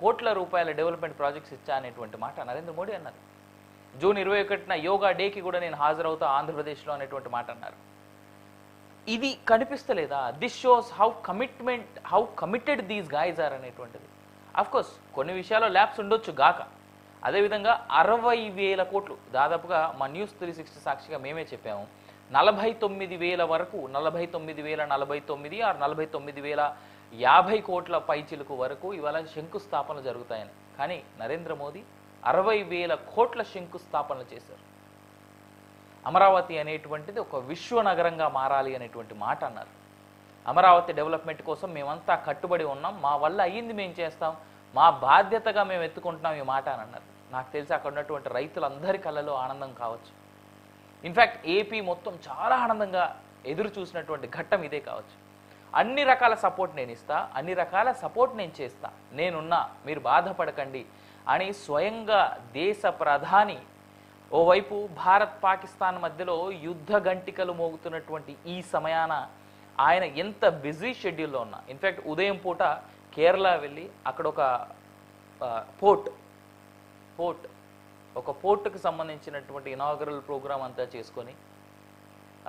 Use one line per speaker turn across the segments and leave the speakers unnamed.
కోట్ల రూపాయల development projects ఇచ్చా అనేటువంటి మాట నరేంద్ర మోడీ అన్నారు. జూన్ 21న యోగా డేకి కూడా నేను హాజరవుతా ఆంధ్రప్రదేశ్లో అనేటువంటి మాట అన్నారు. ఇది కనిపిస్తలేదా? This shows how committed these guys are అనేటువంటిది. అఫ్కోర్స్ కొన్ని విషయాల్లో ల్యాబ్స్ ఉండొచ్చు గాక, అదేవిధంగా 60,000 కోట్లు దాదాపుగా మా న్యూస్ 360 సాక్షిగా మేమే చెప్పాము. 49,000 వరకు 49,049 ఆర్ 49,050 కోట్ల పైచిలుకు వరకు ఇవాళ శంకుస్థాపనలు జరుగుతాయని. కానీ నరేంద్ర మోదీ 60,000 కోట్ల శంకుస్థాపనలు చేశారు. అమరావతి అనేటువంటిది ఒక విశ్వనగరంగా మారాలి అనేటువంటి మాట అన్నారు. అమరావతి డెవలప్మెంట్ కోసం మేమంతా కట్టుబడి ఉన్నాం, మా వల్ల అయ్యింది మేము చేస్తాం, మా బాధ్యతగా మేము ఎత్తుకుంటున్నాం ఈ మాట అని అన్నారు. నాకు తెలిసి అక్కడ ఉన్నటువంటి రైతులందరి కళ్ళలో ఆనందం కావచ్చు. ఇన్ఫ్యాక్ట్ ఏపీ మొత్తం చాలా ఆనందంగా ఎదురు చూసినటువంటి ఘట్టం ఇదే కావచ్చు. అన్ని రకాల సపోర్ట్ నేను ఇస్తా, అన్ని రకాల సపోర్ట్ నేను చేస్తా, నేనున్నా, మీరు బాధపడకండి అని స్వయంగా దేశ ప్రధాని ఓవైపు భారత్ పాకిస్తాన్ మధ్యలో యుద్ధ గంటికలు మోగుతున్నటువంటి ఈ సమయాన ఆయన ఎంత బిజీ షెడ్యూల్లో ఉన్నా, ఇన్ఫ్యాక్ట్ ఉదయం పూట కేరళ వెళ్ళి అక్కడ ఒక పోర్టుకు సంబంధించినటువంటి ఇనాగరల్ ప్రోగ్రామ్ అంతా చేసుకొని,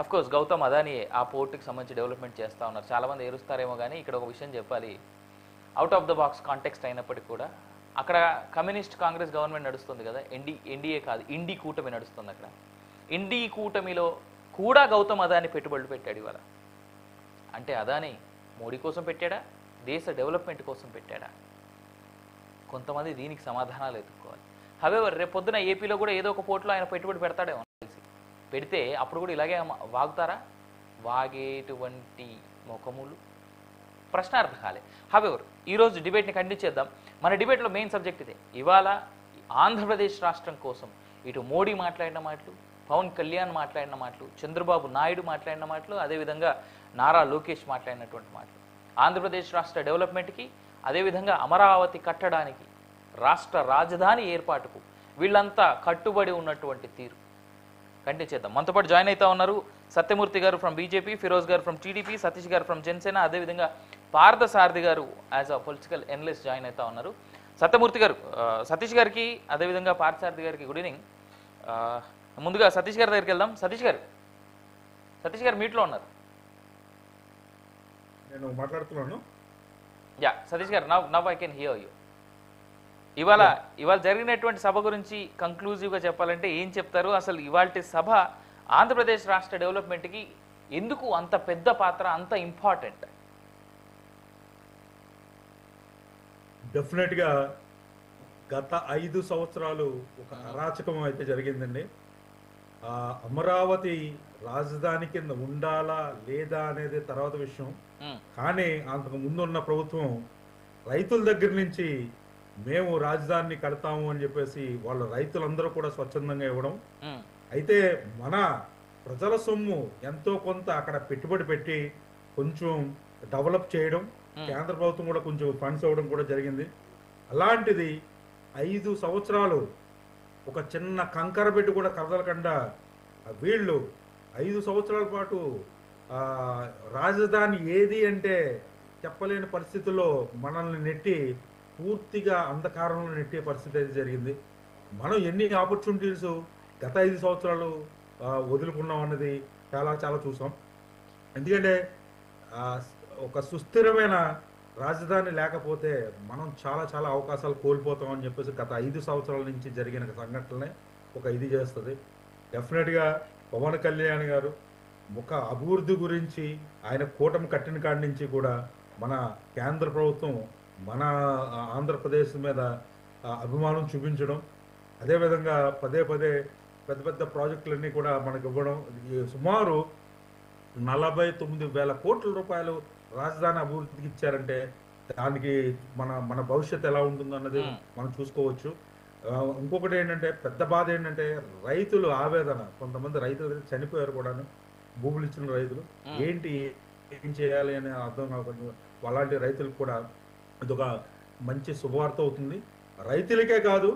అఫ్కోర్స్ గౌతమ్ అదానియే ఆ పోర్టుకి సంబంధించి డెవలప్మెంట్ చేస్తూ ఉన్నారు. చాలామంది ఏరుస్తారేమో కానీ ఇక్కడ ఒక విషయం చెప్పాలి, out of the box context అయినప్పటికీ కూడా అక్కడ కమ్యూనిస్ట్ కాంగ్రెస్ గవర్నమెంట్ నడుస్తుంది కదా, ఎన్డీఏ కాదు ఇండి కూటమి నడుస్తుంది. అక్కడ ఇండి కూటమిలో కూడా గౌతమ్ అదాని పెట్టుబడులు పెట్టాడు ఇవాళ. అంటే అదాని మోడీ కోసం పెట్టాడా, దేశ డెవలప్మెంట్ కోసం పెట్టాడా? కొంతమంది దీనికి సమాధానాలు ఎత్తుక్కోవాలి. హవెవర్ రేపు పొద్దున ఏపీలో కూడా ఏదో ఒక పోర్టులో ఆయన పెట్టుబడి పెడతాడేమో తెలిసి, పెడితే అప్పుడు కూడా ఇలాగే వాగుతారా? వాగేటువంటి ముఖములు ప్రశ్నార్థకాలే. హవెవర్ ఈరోజు డిబేట్ని కంటిన్యూ చేద్దాం. మన డిబేట్లో మెయిన్ సబ్జెక్ట్ ఇదే. ఇవాళ ఆంధ్రప్రదేశ్ రాష్ట్రం కోసం ఇటు మోడీ మాట్లాడిన మాటలు, పవన్ కళ్యాణ్ మాట్లాడిన మాటలు, చంద్రబాబు నాయుడు మాట్లాడిన మాటలు, అదేవిధంగా నారా లోకేష్ మాట్లాడినటువంటి మాటలు, ఆంధ్రప్రదేశ్ రాష్ట్ర డెవలప్మెంట్కి, అదేవిధంగా అమరావతి కట్టడానికి, రాష్ట్ర రాజధాని ఏర్పాటుకు వీళ్ళంతా కట్టుబడి ఉన్నటువంటి తీరు కంటిన్యూ చేద్దాం. మనతో పాటు జాయిన్ అవుతా ఉన్నారు సత్యమూర్తి గారు ఫ్రమ్ బీజేపీ, ఫిరోజ్ గారు ఫ్రమ్ టీడీపీ, సతీష్ గారు ఫ్రమ్ జనసేన, అదేవిధంగా పార్థసారథి గారు as a political analyst join అవుతా ఉన్నారు. సత్యమూర్తి గారు, సతీష్ గారికి అదేవిధంగా పార్థసారథి గారికి గుడ్ ఈవినింగ్. ముందుగా సతీష్ గారి దగ్గరికి వెళ్దాం. సతీష్ గారు మీట్లో ఉన్నారు.
నేను మాట్లాడుతున్నాను.
యా సతీష్ గారు, now I can hear you. ఇవాళ జరిగినటువంటి సభ గురించి కంక్లూజివ్గా చెప్పాలంటే ఏం చెప్తారు? అసలు ఇవాళ సభ ఆంధ్రప్రదేశ్ రాష్ట్ర డెవలప్మెంట్కి ఎందుకు అంత పెద్ద పాత్ర, అంత ఇంపార్టెంట్?
డెఫినెట్గా గత 5 సంవత్సరాలు ఒక అరాచకం అయితే జరిగిందండి. అమరావతి రాజధాని కింద ఉండాలా లేదా అనేది తర్వాత విషయం. కానీ అంతకు ముందు ఉన్న ప్రభుత్వం రైతుల దగ్గర నుంచి మేము రాజధానిని కడతాము అని చెప్పేసి వాళ్ళ రైతులందరూ కూడా స్వచ్ఛందంగా ఇవ్వడం, అయితే మన ప్రజల సొమ్ము ఎంతో కొంత అక్కడ పెట్టుబడి పెట్టి కొంచెం డెవలప్ చేయడం, కేంద్ర ప్రభుత్వం కూడా కొంచెం ఫండ్స్ ఇవ్వడం కూడా జరిగింది. అలాంటిది 5 సంవత్సరాలు ఒక చిన్న కంకర పెట్టి కూడా కదలకుండా వీళ్ళు 5 సంవత్సరాల పాటు రాజధాని ఏది అంటే చెప్పలేని పరిస్థితుల్లో మనల్ని నెట్టి పూర్తిగా అంధకారంలో నెట్టే పరిస్థితి అయితే జరిగింది. మనం ఎన్ని ఆపర్చునిటీస్ గత 5 సంవత్సరాలు వదులుకున్నాం అన్నది చాలా చాలా చూసాం. ఎందుకంటే ఒక సుస్థిరమైన రాజధాని లేకపోతే మనం చాలా చాలా అవకాశాలు కోల్పోతాం అని చెప్పేసి గత 5 సంవత్సరాల నుంచి జరిగిన సంఘటనలే ఒక ఇది చేస్తుంది. డెఫినెట్గా పవన్ కళ్యాణ్ గారు ఒక అభివృద్ధి గురించి ఆయన కూటమి కట్టిన కాడి నుంచి కూడా మన కేంద్ర ప్రభుత్వం మన ఆంధ్రప్రదేశ్ మీద అభిమానం చూపించడం, అదేవిధంగా పదే పెద్ద పెద్ద ప్రాజెక్టులన్నీ కూడా మనకు ఇవ్వడం, సుమారు 49,000 కోట్ల రూపాయలు రాజధాని అభివృద్ధికి ఇచ్చారంటే దానికి మన భవిష్యత్తు ఎలా ఉంటుందన్నది మనం చూసుకోవచ్చు. ఇంకొకటి ఏంటంటే పెద్ద బాధ ఏంటంటే రైతులు ఆవేదన, కొంతమంది రైతులు చనిపోయారు కూడాను, భూములు ఇచ్చిన రైతులు ఏం చేయాలి అని అర్థం కాకుండా అలాంటి రైతులకు కూడా ఇదొక మంచి శుభవార్త అవుతుంది. రైతులకే కాదు,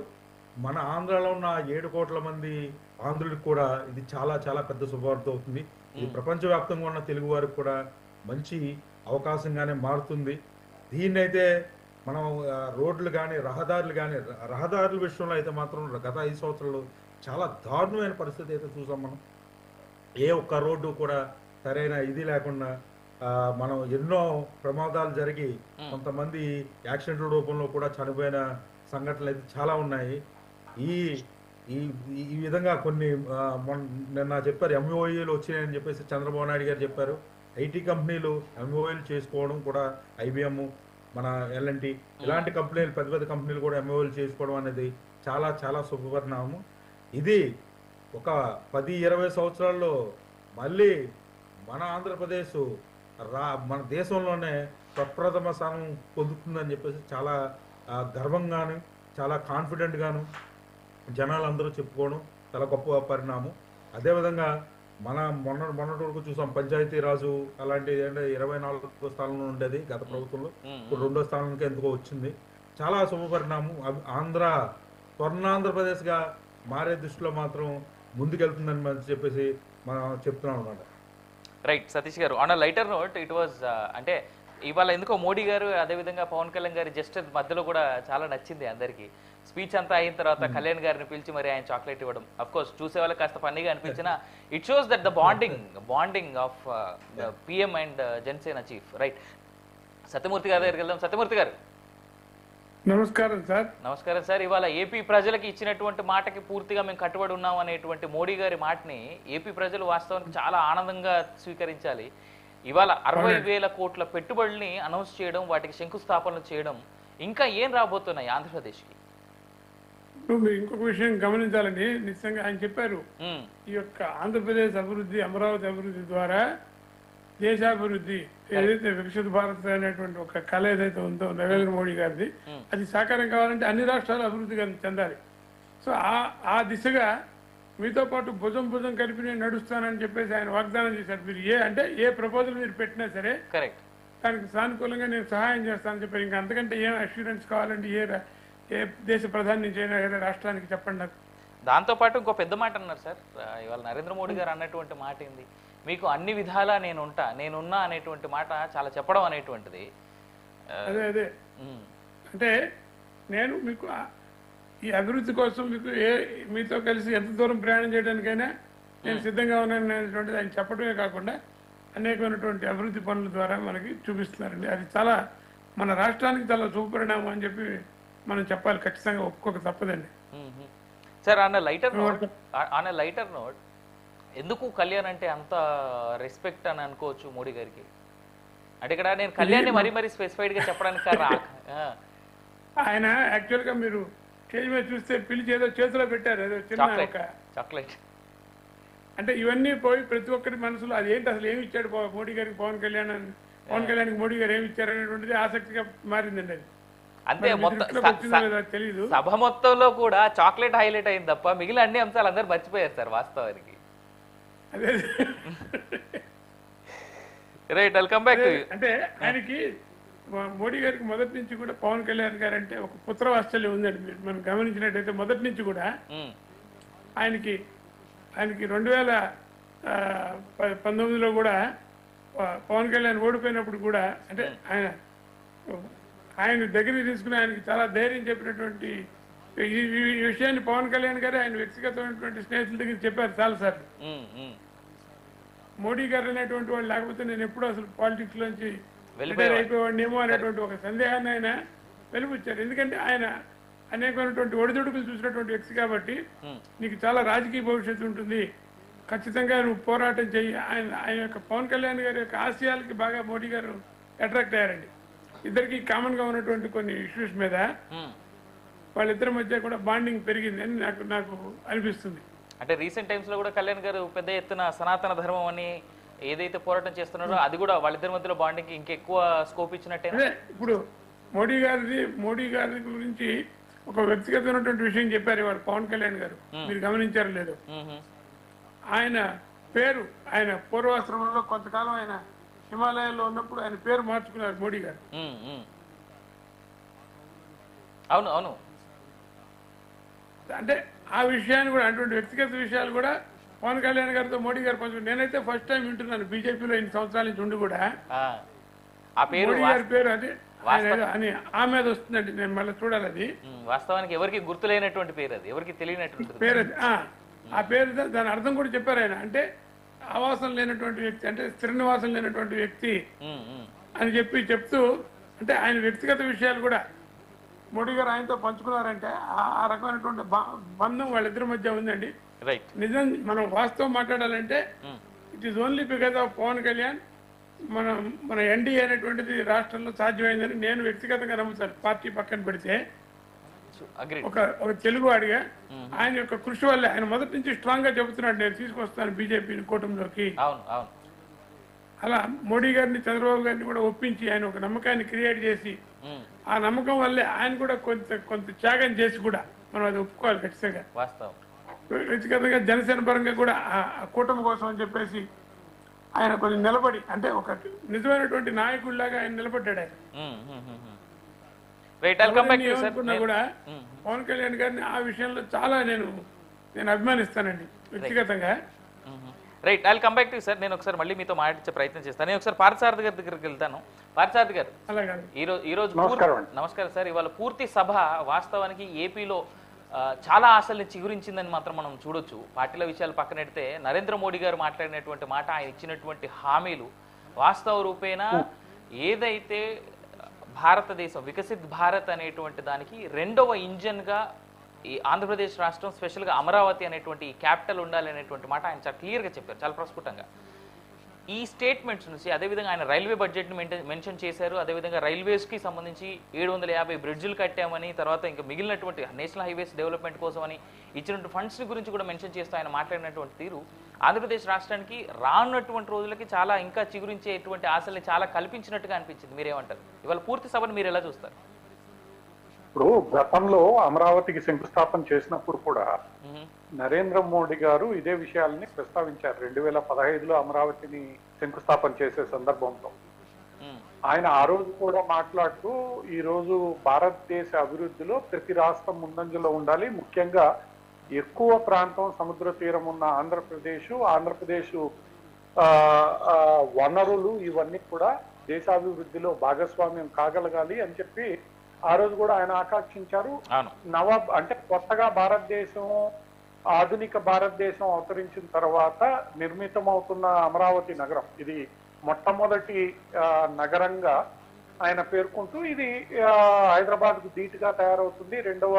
మన ఆంధ్రాలో ఉన్న 7 కోట్ల మంది ఆంధ్రులకు కూడా ఇది చాలా చాలా పెద్ద శుభవార్త అవుతుంది. ఇది ప్రపంచవ్యాప్తంగా ఉన్న తెలుగు వారికి కూడా మంచి అవకాశంగానే మారుతుంది. దీన్నైతే మనం రోడ్లు కానీ రహదారులు కానీ రహదారుల విషయంలో అయితే మాత్రం గత 5 సంవత్సరాలు చాలా దారుణమైన పరిస్థితి అయితే చూసాం మనం. ఏ ఒక్క రోడ్డు కూడా సరైన ఇది లేకుండా మనం ఎన్నో ప్రమాదాలు జరిగి కొంతమంది యాక్సిడెంట్ల రూపంలో కూడా చనిపోయిన సంఘటనలు అయితే చాలా ఉన్నాయి. ఈ ఈ ఈ విధంగా కొన్ని నిన్న చెప్పారు ఎంఓఈలు వచ్చినాయని చెప్పేసి చంద్రబాబు నాయుడు గారు చెప్పారు. ఐటీ కంపెనీలు ఎంఓఈలు చేసుకోవడం కూడా, ఐబిఎం, మన ఎల్ఎన్టీ ఇలాంటి కంపెనీలు, పెద్ద పెద్ద కంపెనీలు కూడా ఎంఓఈలు చేసుకోవడం అనేది చాలా చాలా శుభపరిణామం. ఇది ఒక 10-20 సంవత్సరాల్లో మళ్ళీ మన ఆంధ్రప్రదేశ్ మన దేశంలోనే ప్రప్రథమ స్థానం పొందుతుందని చెప్పేసి చాలా గర్వంగాను, చాలా కాన్ఫిడెంట్గాను జనాలందరూ చెప్పుకోవడం చాలా గొప్ప పరిణామం. అదేవిధంగా మొన్నటి వరకు చూసాం పంచాయతీరాజు అలాంటి 24వ స్థానంలో ఉండేది గత ప్రభుత్వంలో, ఇప్పుడు 2వ స్థానానికి ఎందుకో వచ్చింది. చాలా శుభపరిణామం. స్వర్ణాంధ్రప్రదేశ్గా మారే దృష్టిలో మాత్రం ముందుకెళ్తుందని చెప్పేసి మనం చెప్తున్నాం అనమాట.
రైట్ సతీష్ గారు, on a lighter note, it was అంటే ఇవాళ ఎందుకో మోడీ గారు అదేవిధంగా పవన్ కళ్యాణ్ గారి జస్ట్ మధ్యలో కూడా చాలా నచ్చింది అందరికి. స్పీచ్ అంతా అయిన తర్వాత కళ్యాణ్ గారిని పిలిచి మరి ఆయన చాక్లెట్ ఇవ్వడం, అఫ్ కోర్స్ చూసే వాళ్ళకి కాస్త ఫన్నీగా అనిపించినా it shows that the bonding of PM and Janasena chief. Right, Satyamurthy గారి దగ్గరికి వెళ్దాం. సత్యమూర్తి గారు
నమస్కారం సార్.
నమస్కారం సార్. ఇవాళ ఏపీ ప్రజలకి ఇచ్చినటువంటి మాటకి పూర్తిగా మేము కట్టుబడి ఉన్నాం అనేటువంటి మోడీ గారి మాటని ఏపీ ప్రజలు వాస్తవానికి చాలా ఆనందంగా స్వీకరించాలి. ఇవాళ 60,000 కోట్ల పెట్టుబడుల్ని అనౌన్స్ చేయడం, వాటికి శంకుస్థాపనలు చేయడం, ఇంకా ఏం రాబోతున్నాయి ఆంధ్రప్రదేశ్కి?
మీరు ఇంకొక విషయం గమనించాలండి. నిజంగా ఆయన చెప్పారు, ఈ యొక్క ఆంధ్రప్రదేశ్ అభివృద్ధి, అమరావతి అభివృద్ధి ద్వారా దేశాభివృద్ధి, ఏదైతే వికసిత భారత్ అనేటువంటి ఒక కళ ఏదైతే ఉందో నరేంద్ర మోడీ గారిది, అది సాకారం కావాలంటే అన్ని రాష్ట్రాలు అభివృద్ధి చెందాలి. సో ఆ దిశగా మీతో పాటు భుజం కలిపి నేను నడుస్తానని చెప్పేసి ఆయన వాగ్దానం చేశారు. మీరు ఏ ప్రపోజల్ మీరు పెట్టినా సరే దానికి సానుకూలంగా నేను సహాయం చేస్తానని చెప్పారు. ఇంకా అంతకంటే ఏం అష్యూరెన్స్ కావాలంటే ఏ దేశ ప్రధాని నుంచి అయినా ఏదో రాష్ట్రానికి చెప్పండి నాకు.
దాంతోపాటు ఇంకో పెద్ద మాట అన్నారు సార్ ఇవాళ నరేంద్ర మోడీ గారు అన్నటువంటి మాట ఏంది, మీకు అన్ని విధాలా నేనున్నా అనేటువంటి మాట చాలా చెప్పడం అనేటువంటిది.
అదే అంటే నేను మీకు ఈ అభివృద్ధి కోసం మీతో కలిసి ఎంత దూరం ప్రయాణం చేయడానికైనా నేను సిద్ధంగా ఉన్నాను అనేటువంటిది ఆయన చెప్పడమే కాకుండా అనేకమైనటువంటి అభివృద్ధి పనుల ద్వారా మనకి చూపిస్తున్నారండి. అది చాలా మన రాష్ట్రానికి చాలా శుభపరిణామం అని చెప్పి మనం చెప్పాలి, ఖచ్చితంగా ఒప్పుకోక తప్పదండి.
సార్ ఆన్ లైటర్ నోట్ ఎందుకు కళ్యాణ్ అంటే అంత రెస్పెక్ట్ అని అనుకోవచ్చు మోడీ గారికి? అంటే ఇక్కడ నేను కళ్యాణ్ మరీ స్పెసిఫైడ్ గా చెప్పడానికి
ఆయన యాక్చువల్గా మీరు స్టేజ్ మీద చూస్తే పిలిచి ఏదో చేతిలో పెట్టారు, ఏదో చిన్న
చాక్లెట్.
అంటే ఇవన్నీ పోయి ప్రతి ఒక్కరి మనసులో అదేంటి అసలు ఏమి ఇచ్చాడు మోడీ గారికి పవన్ కళ్యాణ్కి మోడీ గారు ఏమి ఇచ్చారు అనేటువంటిది ఆసక్తిగా మారిందండి. అది
అంతే,
తెలీదు.
సభ మొత్తంలో కూడా చాక్లెట్ హైలైట్ అయింది తప్ప మిగిలిన అన్ని అంశాలు అందరూ మర్చిపోయారు సార్ వాస్తవానికి.
అదే
రైట్, వెల్కమ్ బ్యాక్.
అంటే ఆయనకి మోడీ గారికి మొదటి నుంచి కూడా పవన్ కళ్యాణ్ గారు అంటే ఒక పుత్రవాత్సల్యం ఉందండి. మీరు మనం గమనించినట్టయితే మొదటి నుంచి కూడా ఆయనకి 2019లో కూడా పవన్ కళ్యాణ్ ఓడిపోయినప్పుడు కూడా అంటే ఆయన దగ్గరికి తీసుకుని ఆయనకి చాలా ధైర్యం చెప్పినటువంటి ఈ విషయాన్ని పవన్ కళ్యాణ్ గారు ఆయన వ్యక్తిగతమైనటువంటి స్నేహితుల దగ్గర చెప్పారు చాలాసార్లు. మోడీ గారు అనేటువంటి వాళ్ళు లేకపోతే నేను ఎప్పుడు అసలు పాలిటిక్స్ లోంచి రిటైర్ అయిపోయేవాడినేమో అనేటువంటి ఒక సందేహాన్ని ఆయన వెలిపుచ్చారు. ఎందుకంటే ఆయన అనేకమైనటువంటి ఒడిదుడుకులు చూసినటువంటి వ్యక్తి కాబట్టి నీకు చాలా రాజకీయ భవిష్యత్తు ఉంటుంది, ఖచ్చితంగా నువ్వు పోరాటం చెయ్యి. ఆయన యొక్క పవన్ కళ్యాణ్ గారి యొక్క ఆశయాలకి బాగా మోడీ గారు అట్రాక్ట్ అయ్యారండి. ఇద్దరికి కామన్ గా ఉన్నటువంటి కొన్ని ఇష్యూస్ మీద వాళ్ళిద్దరి మధ్య కూడా బాండింగ్ పెరిగింది అని నాకు అనిపిస్తుంది.
అంటే రీసెంట్ టైమ్స్ లో కూడా కళ్యాణ్ గారు పెద్ద ఎత్తున సనాతన ధర్మం అని ఏదైతే పోరాటం చేస్తున్నారో అది కూడా వాళ్ళిద్దరి మధ్యలో బాండింగ్ ఇంకెక్కువ స్కోప్ ఇచ్చినట్టే.
ఇప్పుడు మోడీ గారి గురించి ఒక వ్యక్తిగతమైనటువంటి విషయం చెప్పారు ఇవాళ పవన్ కళ్యాణ్ గారు, మీరు గమనించారో లేదో. ఆయన పూర్వాశ్రమంలో కొంతకాలం ఆయన హిమాలయాల్లో ఉన్నప్పుడు ఆయన పేరు మార్చుకున్నారు మోడీ గారు.
అవును.
అంటే ఆ విషయాన్ని కూడా అటువంటి వ్యక్తిగత విషయాలు కూడా పవన్ కళ్యాణ్ గారితో మోడీ గారు కొంచెం నేనైతే ఫస్ట్ టైం వింటున్నాను బీజేపీలో 8 సంవత్సరాల నుంచి ఉండి కూడా మోడీ గారి పేరు అని ఆ మీద వస్తుందండి. నేను మళ్ళీ చూడాలి అది.
వాస్తవానికి ఎవరికి గుర్తులేనటువంటి పేరు, అది ఎవరికి తెలియనటువంటి
పేరు అది. ఆ పేరు దాని అర్థం కూడా చెప్పారు ఆయన. అంటే ఆవాసం లేనటువంటి వ్యక్తి, అంటే స్థిర నివాసం లేనటువంటి వ్యక్తి అని చెప్తూ, అంటే ఆయన వ్యక్తిగత విషయాలు కూడా మోడీ గారు ఆయనతో పంచుకున్నారంటే ఆ రకమైనటువంటి బంధం వాళ్ళిద్దరి మధ్య ఉందండి. నిజం మనం వాస్తవం మాట్లాడాలంటే it is only because of Pawan Kalyan మన ఎన్డీఏ అనేటువంటిది రాష్ట్రంలో సాధ్యమైందని నేను వ్యక్తిగతంగా నమ్ముతాను. పార్టీ పక్కన పెడితే ఒక తెలుగు వాడిగా ఆయన యొక్క కృషి వల్లే, ఆయన మొదటి నుంచి స్ట్రాంగ్ గా చెబుతున్నాడు నేను తీసుకొస్తాను బీజేపీని కూటమిలోకి. అలా మోడీ గారిని చంద్రబాబు గారిని కూడా ఒప్పించి ఆయన ఒక నమ్మకాన్ని క్రియేట్ చేసి, ఆ నమ్మకం వల్లే ఆయన కూడా కొంత త్యాగం చేసి కూడా మనం అది ఒప్పుకోవాలి ఖచ్చితంగా. వ్యక్తిగతంగా జనసేన పరంగా కూడా ఆ కూటమి కోసం అని చెప్పేసి ఆయన కొంచెం నిలబడి, అంటే ఒక నిజమైనటువంటి నాయకుడిలాగా ఆయన నిలబడ్డాడు. ఆయన కూడా పవన్ కళ్యాణ్ గారిని ఆ విషయంలో చాలా నేను అభిమానిస్తానండి వ్యక్తిగతంగా.
Right, I will come back to sir. నేను ఒకసారి మళ్ళీ మీతో మాట్లాడించే ప్రయత్నం చేస్తాను. నేను ఒకసారి పార్థసారథి గారి దగ్గరికి వెళ్తాను. పార్థసారథి గారు, ఈరోజు నమస్కారం సార్. ఇవాళ పూర్తి సభ వాస్తవానికి ఏపీలో చాలా ఆశల్ని చిగురించిందని మాత్రం మనం చూడొచ్చు. పార్టీల విషయాలు పక్కనెడితే నరేంద్ర మోడీ గారు మాట్లాడినటువంటి మాట, ఆయన ఇచ్చినటువంటి హామీలు వాస్తవ రూపేణ ఏదైతే భారతదేశం వికసిత్ భారత్ అనేటువంటి దానికి రెండవ ఇంజన్గా ఈ ఆంధ్రప్రదేశ్ రాష్ట్రం, స్పెషల్గా అమరావతి అనేటువంటి క్యాపిటల్ ఉండాలి అనేటువంటి మాట ఆయన చాలా క్లియర్గా చెప్పారు, చాలా ప్రస్ఫుటంగా. ఈ స్టేట్మెంట్స్ నుంచి అదేవిధంగా ఆయన రైల్వే బడ్జెట్ని మెన్షన్ చేశారు. అదేవిధంగా రైల్వేస్కి సంబంధించి 750 బ్రిడ్జిలు కట్టామని, తర్వాత ఇంకా మిగిలినటువంటి నేషనల్ హైవేస్ డెవలప్మెంట్ కోసం అని ఇచ్చినటువంటి ఫండ్స్ గురించి కూడా మెన్షన్ చేస్తూ ఆయన మాట్లాడినటువంటి తీరు ఆంధ్రప్రదేశ్ రాష్ట్రానికి రానున్నటువంటి రోజులకి చాలా ఇంకా చిగురించేటువంటి ఆశల్ని చాలా కల్పించినట్టుగా అనిపించింది. మీరేమంటారు? ఇవాళ పూర్తి సభను మీరు ఎలా చూస్తారు?
ఇప్పుడు గతంలో అమరావతికి శంకుస్థాపన చేసినప్పుడు కూడా నరేంద్ర మోడీ గారు ఇదే విషయాలని ప్రస్తావించారు. 2015లో అమరావతిని శంకుస్థాపన చేసే సందర్భంలో ఆయన ఆ రోజు కూడా మాట్లాడుతూ, ఈ రోజు భారతదేశ అభివృద్ధిలో ప్రతి రాష్ట్రం ముందంజలో ఉండాలి, ముఖ్యంగా ఎక్కువ ప్రాంతం సముద్ర తీరం ఉన్న ఆంధ్రప్రదేశ్ వనరులు ఇవన్నీ కూడా దేశాభివృద్ధిలో భాగస్వామ్యం కాగలగాలి అని చెప్పి ఆ రోజు కూడా ఆయన ఆకాంక్షించారు. అంటే కొత్తగా ఆధునిక భారతదేశం అవతరించిన తర్వాత నిర్మితమవుతున్న అమరావతి నగరం ఇది మొట్టమొదటి నగరంగా ఆయన పేర్కొంటూ, ఇది హైదరాబాద్ కు ధీటుగా తయారవుతుంది, రెండవ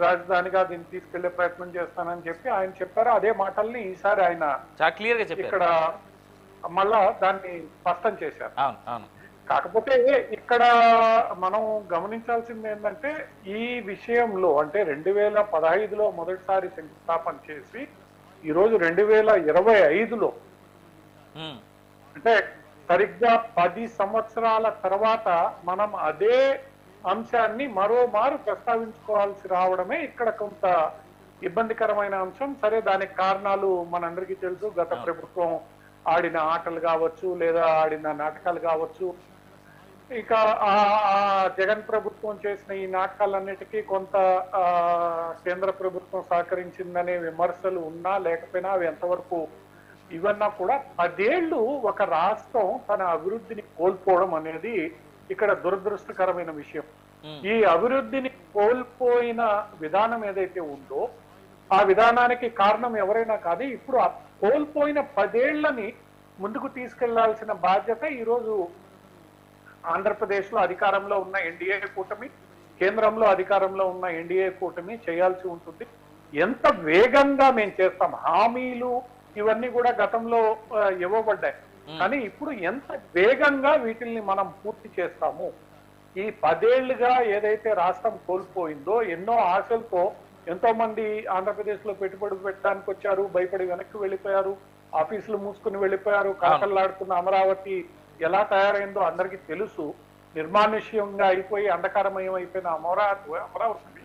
రాజధానిగా దీన్ని తీసుకెళ్లే ప్రయత్నం చేస్తానని చెప్పి ఆయన చెప్పారు. అదే మాటల్ని ఈసారి ఆయన ఇక్కడ మళ్ళా దాన్ని స్పష్టం చేశారు. కాకపోతే ఇక్కడ మనం గమనించాల్సింది ఏంటంటే, ఈ విషయంలో అంటే 2015లో మొదటిసారి శంకుస్థాపన చేసి ఈరోజు 2025లో అంటే సరిగ్గా 10 సంవత్సరాల తర్వాత మనం అదే అంశాన్ని మరోమారు ప్రస్తావించుకోవాల్సి రావడమే ఇక్కడ కొంత ఇబ్బందికరమైన అంశం. సరే, దానికి కారణాలు మనందరికీ తెలుసు. గత ప్రభుత్వం ఆడిన ఆటలు కావచ్చు, లేదా ఆడిన నాటకాలు కావచ్చు, ఇక జగన్ ప్రభుత్వం చేసిన ఈ నాటకాలన్నిటికీ కొంత కేంద్ర ప్రభుత్వం సహకరించిందనే విమర్శలు ఉన్నా లేకపోయినా అవి ఎంతవరకు ఇవన్నా కూడా 10 ఏళ్ళు ఒక రాష్ట్రం తన అభివృద్ధిని కోల్పోవడం అనేది ఇక్కడ దురదృష్టకరమైన విషయం. ఈ అభివృద్ధిని కోల్పోయిన విధానం ఏదైతే ఉందో ఆ విధానానికి కారణం ఎవరైనా కానీ ఇప్పుడు ఆ కోల్పోయిన 10 ఏళ్లని ముందుకు తీసుకెళ్లాల్సిన బాధ్యత ఈరోజు ఆంధ్రప్రదేశ్ లో అధికారంలో ఉన్న ఎన్డీఏ కూటమి, కేంద్రంలో అధికారంలో ఉన్న ఎన్డీఏ కూటమి చేయాల్సి ఉంటుంది. ఎంత వేగంగా మేము చేస్తాం, హామీలు ఇవన్నీ కూడా గతంలో ఇవ్వబడ్డాయి, కానీ ఇప్పుడు ఎంత వేగంగా వీటిల్ని మనం పూర్తి చేస్తాము. ఈ 10 ఏళ్లుగా ఏదైతే రాష్ట్రం కోల్పోయిందో, ఎన్నో ఆశలతో ఎంతో మంది ఆంధ్రప్రదేశ్ లో పెట్టుబడి పెట్టడానికి వచ్చారు, భయపడి వెనక్కి వెళ్ళిపోయారు, ఆఫీసులు మూసుకుని వెళ్ళిపోయారు. కలకల్లాడుతున్న అమరావతి ఎలా తయారైందో అందరికీ తెలుసు. నిర్మానుష్యంగా అయిపోయి అంధకారమయం అయిపోయిన అమరావతి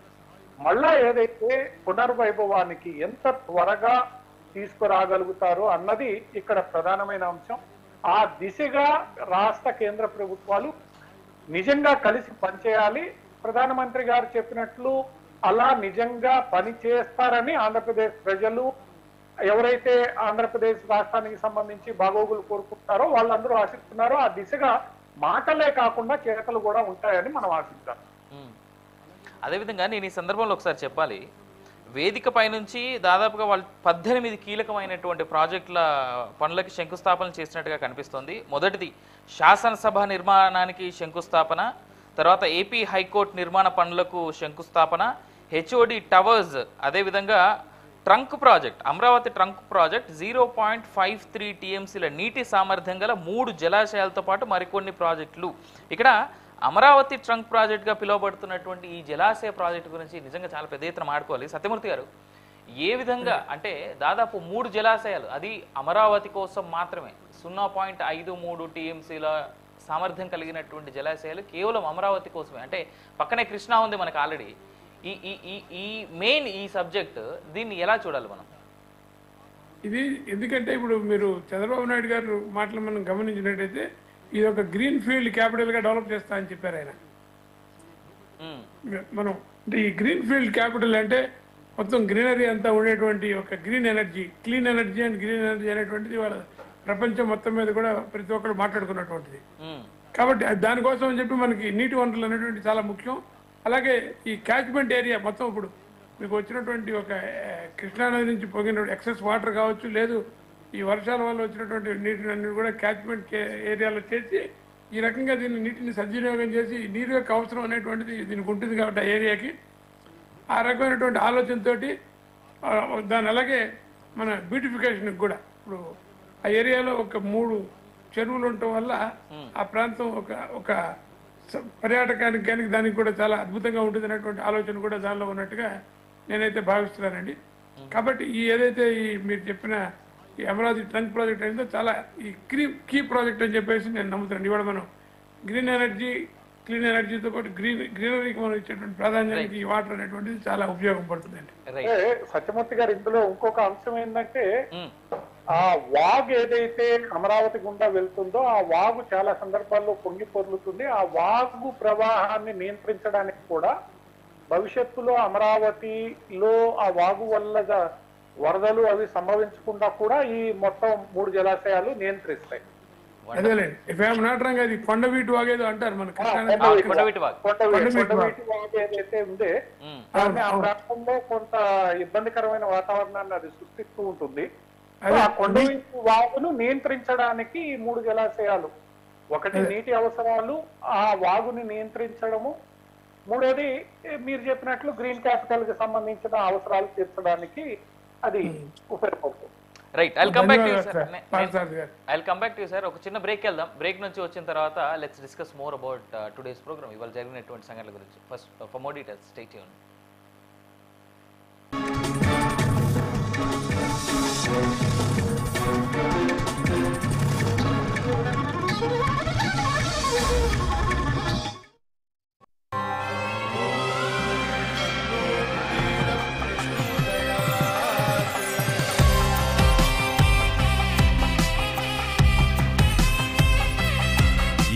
మళ్ళా ఏదైతే పునర్వైభవానికి ఎంత త్వరగా తీసుకురాగలుగుతారో అన్నది ఇక్కడ ప్రధానమైన అంశం. ఆ దిశగా రాష్ట్ర కేంద్ర ప్రభుత్వాలు నిజంగా కలిసి పనిచేయాలి. ప్రధానమంత్రి గారు చెప్పినట్లు అలా నిజంగా పని చేస్తారని ఆంధ్రప్రదేశ్ ప్రజలు, ఎవరైతే ఆంధ్రప్రదేశ్ రాష్ట్రానికి సంబంధించి బాగోగులు కోరుకుంటారో వాళ్ళందరూ ఆశిస్తున్నారో ఆ దిశగా మాటలే కాకుండా చేతలు కూడా ఉంటాయని మనం ఆశించాలి.
అదేవిధంగా నేను ఈ సందర్భంలో ఒకసారి చెప్పాలి, వేదిక పైనుంచి దాదాపుగా వాళ్ళు 18 కీలకమైనటువంటి ప్రాజెక్టుల పనులకి శంకుస్థాపన చేసినట్టుగా కనిపిస్తోంది. మొదటిది శాసనసభ నిర్మాణానికి శంకుస్థాపన, తర్వాత ఏపీ హైకోర్టు నిర్మాణ పనులకు శంకుస్థాపన, హెచ్ఓడి టవర్స్, అదేవిధంగా trunk project, Amaravati trunk project 0.53 టీఎంసీల నీటి సామర్థ్యం గల 3 జలాశయాలతో పాటు మరికొన్ని ప్రాజెక్టులు. ఇక్కడ అమరావతి ట్రంక్ ప్రాజెక్ట్గా పిలువబడుతున్నటువంటి ఈ జలాశయ ప్రాజెక్టు గురించి నిజంగా చాలా పెద్ద ఎత్తున మాట్లాడుకోవాలి. సత్యమూర్తి గారు, ఏ విధంగా అంటే దాదాపు 3 జలాశయాలు, అది అమరావతి కోసం మాత్రమే 0.53 టీఎంసీల సామర్థ్యం కలిగినటువంటి జలాశయాలు కేవలం అమరావతి కోసమే. అంటే పక్కనే కృష్ణా ఉంది మనకు ఆల్రెడీ. ఈ మెయిన్ ఈ సబ్జెక్ట్, దీన్ని ఎలా చూడాలి మనం?
ఇది ఎందుకంటే ఇప్పుడు మీరు చంద్రబాబు నాయుడు గారు మాటలు మనం గమనించినట్టయితే ఇది ఒక గ్రీన్ ఫీల్డ్ క్యాపిటల్ గా డెవలప్ చేస్తా అని చెప్పారు ఆయన. మనం అంటే ఈ గ్రీన్ ఫీల్డ్ క్యాపిటల్ అంటే మొత్తం గ్రీనరీ అంతా ఉండేటువంటి ఒక green energy, clean energy and green energy అనేటువంటిది వాళ్ళ ప్రపంచం మొత్తం మీద కూడా ప్రతి ఒక్కరు మాట్లాడుకున్నటువంటిది. కాబట్టి దానికోసం అని చెప్పి మనకి నీటి వనరులు అనేటువంటి చాలా ముఖ్యం. అలాగే ఈ క్యాచ్మెంట్ ఏరియా మొత్తం ఇప్పుడు మీకు వచ్చినటువంటి ఒక కృష్ణానది నుంచి పొగిన ఎక్సెస్ వాటర్ కావచ్చు, లేదు ఈ వర్షాల వల్ల వచ్చినటువంటి నీటిని కూడా క్యాచ్మెంట్ ఏరియాలో చేసి ఈ రకంగా దీన్ని నీటిని సద్వినియోగం చేసి నీరు యొక్క అవసరం అనేటువంటిది దీనికి ఉంటుంది కాబట్టి ఆ ఏరియాకి ఆ రకమైనటువంటి ఆలోచనతో దాని అలాగే మన బ్యూటిఫికేషన్కి కూడా ఇప్పుడు ఆ ఏరియాలో ఒక 3 చెరువులు ఉండటం వల్ల ఆ ప్రాంతం ఒక పర్యాటకానికి కానీ దానికి కూడా చాలా అద్భుతంగా ఉంటుంది అనేటువంటి ఆలోచన కూడా దానిలో ఉన్నట్టుగా నేనైతే భావిస్తున్నానండి. కాబట్టి ఈ ఏదైతే ఈ మీరు చెప్పిన ఈ అమరావతి ట్రంక్ ప్రాజెక్ట్ అయితే చాలా ఈ కీ ప్రాజెక్ట్ అని చెప్పేసి నేను నమ్ముతున్నాను. ఇవాళ మనం గ్రీన్ ఎనర్జీ, క్లీన్ ఎనర్జీతో పాటు గ్రీనరీకి మనం ఇచ్చేటువంటి ప్రాధాన్యానికి ఈ వాటర్ అనేటువంటిది చాలా ఉపయోగపడుతుందండి.
సత్యమూర్తి గారు, ఇందులో ఇంకొక అంశం ఏంటంటే ఆ వాగు ఏదైతే అమరావతి గుండా వెళ్తుందో ఆ వాగు చాలా సందర్భాల్లో పొంగి పొర్లుతుంది. ఆ వాగు ప్రవాహాన్ని నియంత్రించడానికి కూడా భవిష్యత్తులో అమరావతిలో ఆ వాగు వల్ల వరదలు అవి సంభవించకుండా కూడా ఈ మొత్తం 3 జలాశయాలు నియంత్రిస్తాయి.
అదేలేండి, ఇఫ్ ఐఎమ్ నాట్ రాంగ్ అది కొండవీటి వాగేదో అంటారు మన
కొండవీటి వాగు ఏదైతే ఉందే దాన్ని ఆ ప్రాంతంలో కొంత ఇబ్బందికరమైన వాతావరణాన్ని అది సృష్టిస్తూ ఉంటుంది. ఆ కొండవీటి వాగును నియంత్రించడానికి ఈ 3 జలాశయాలు, ఒకటి నీటి అవసరాలు, ఆ వాగుని నియంత్రించడము, మూడోది మీరు చెప్పినట్లు గ్రీన్ క్యాపిటల్ కి సంబంధించిన అవసరాలు తీర్చడానికి అది ఉపయోగపడుతుంది.
Right, I'll come back to you sir. ఒక చిన్న బ్రేక్ వెళ్దాం. బ్రేక్ నుంచి వచ్చిన తర్వాత let's discuss more about today's programme, ఇవాళ జరిగినటువంటి సంఘటనల గురించి. First for more details stay tuned.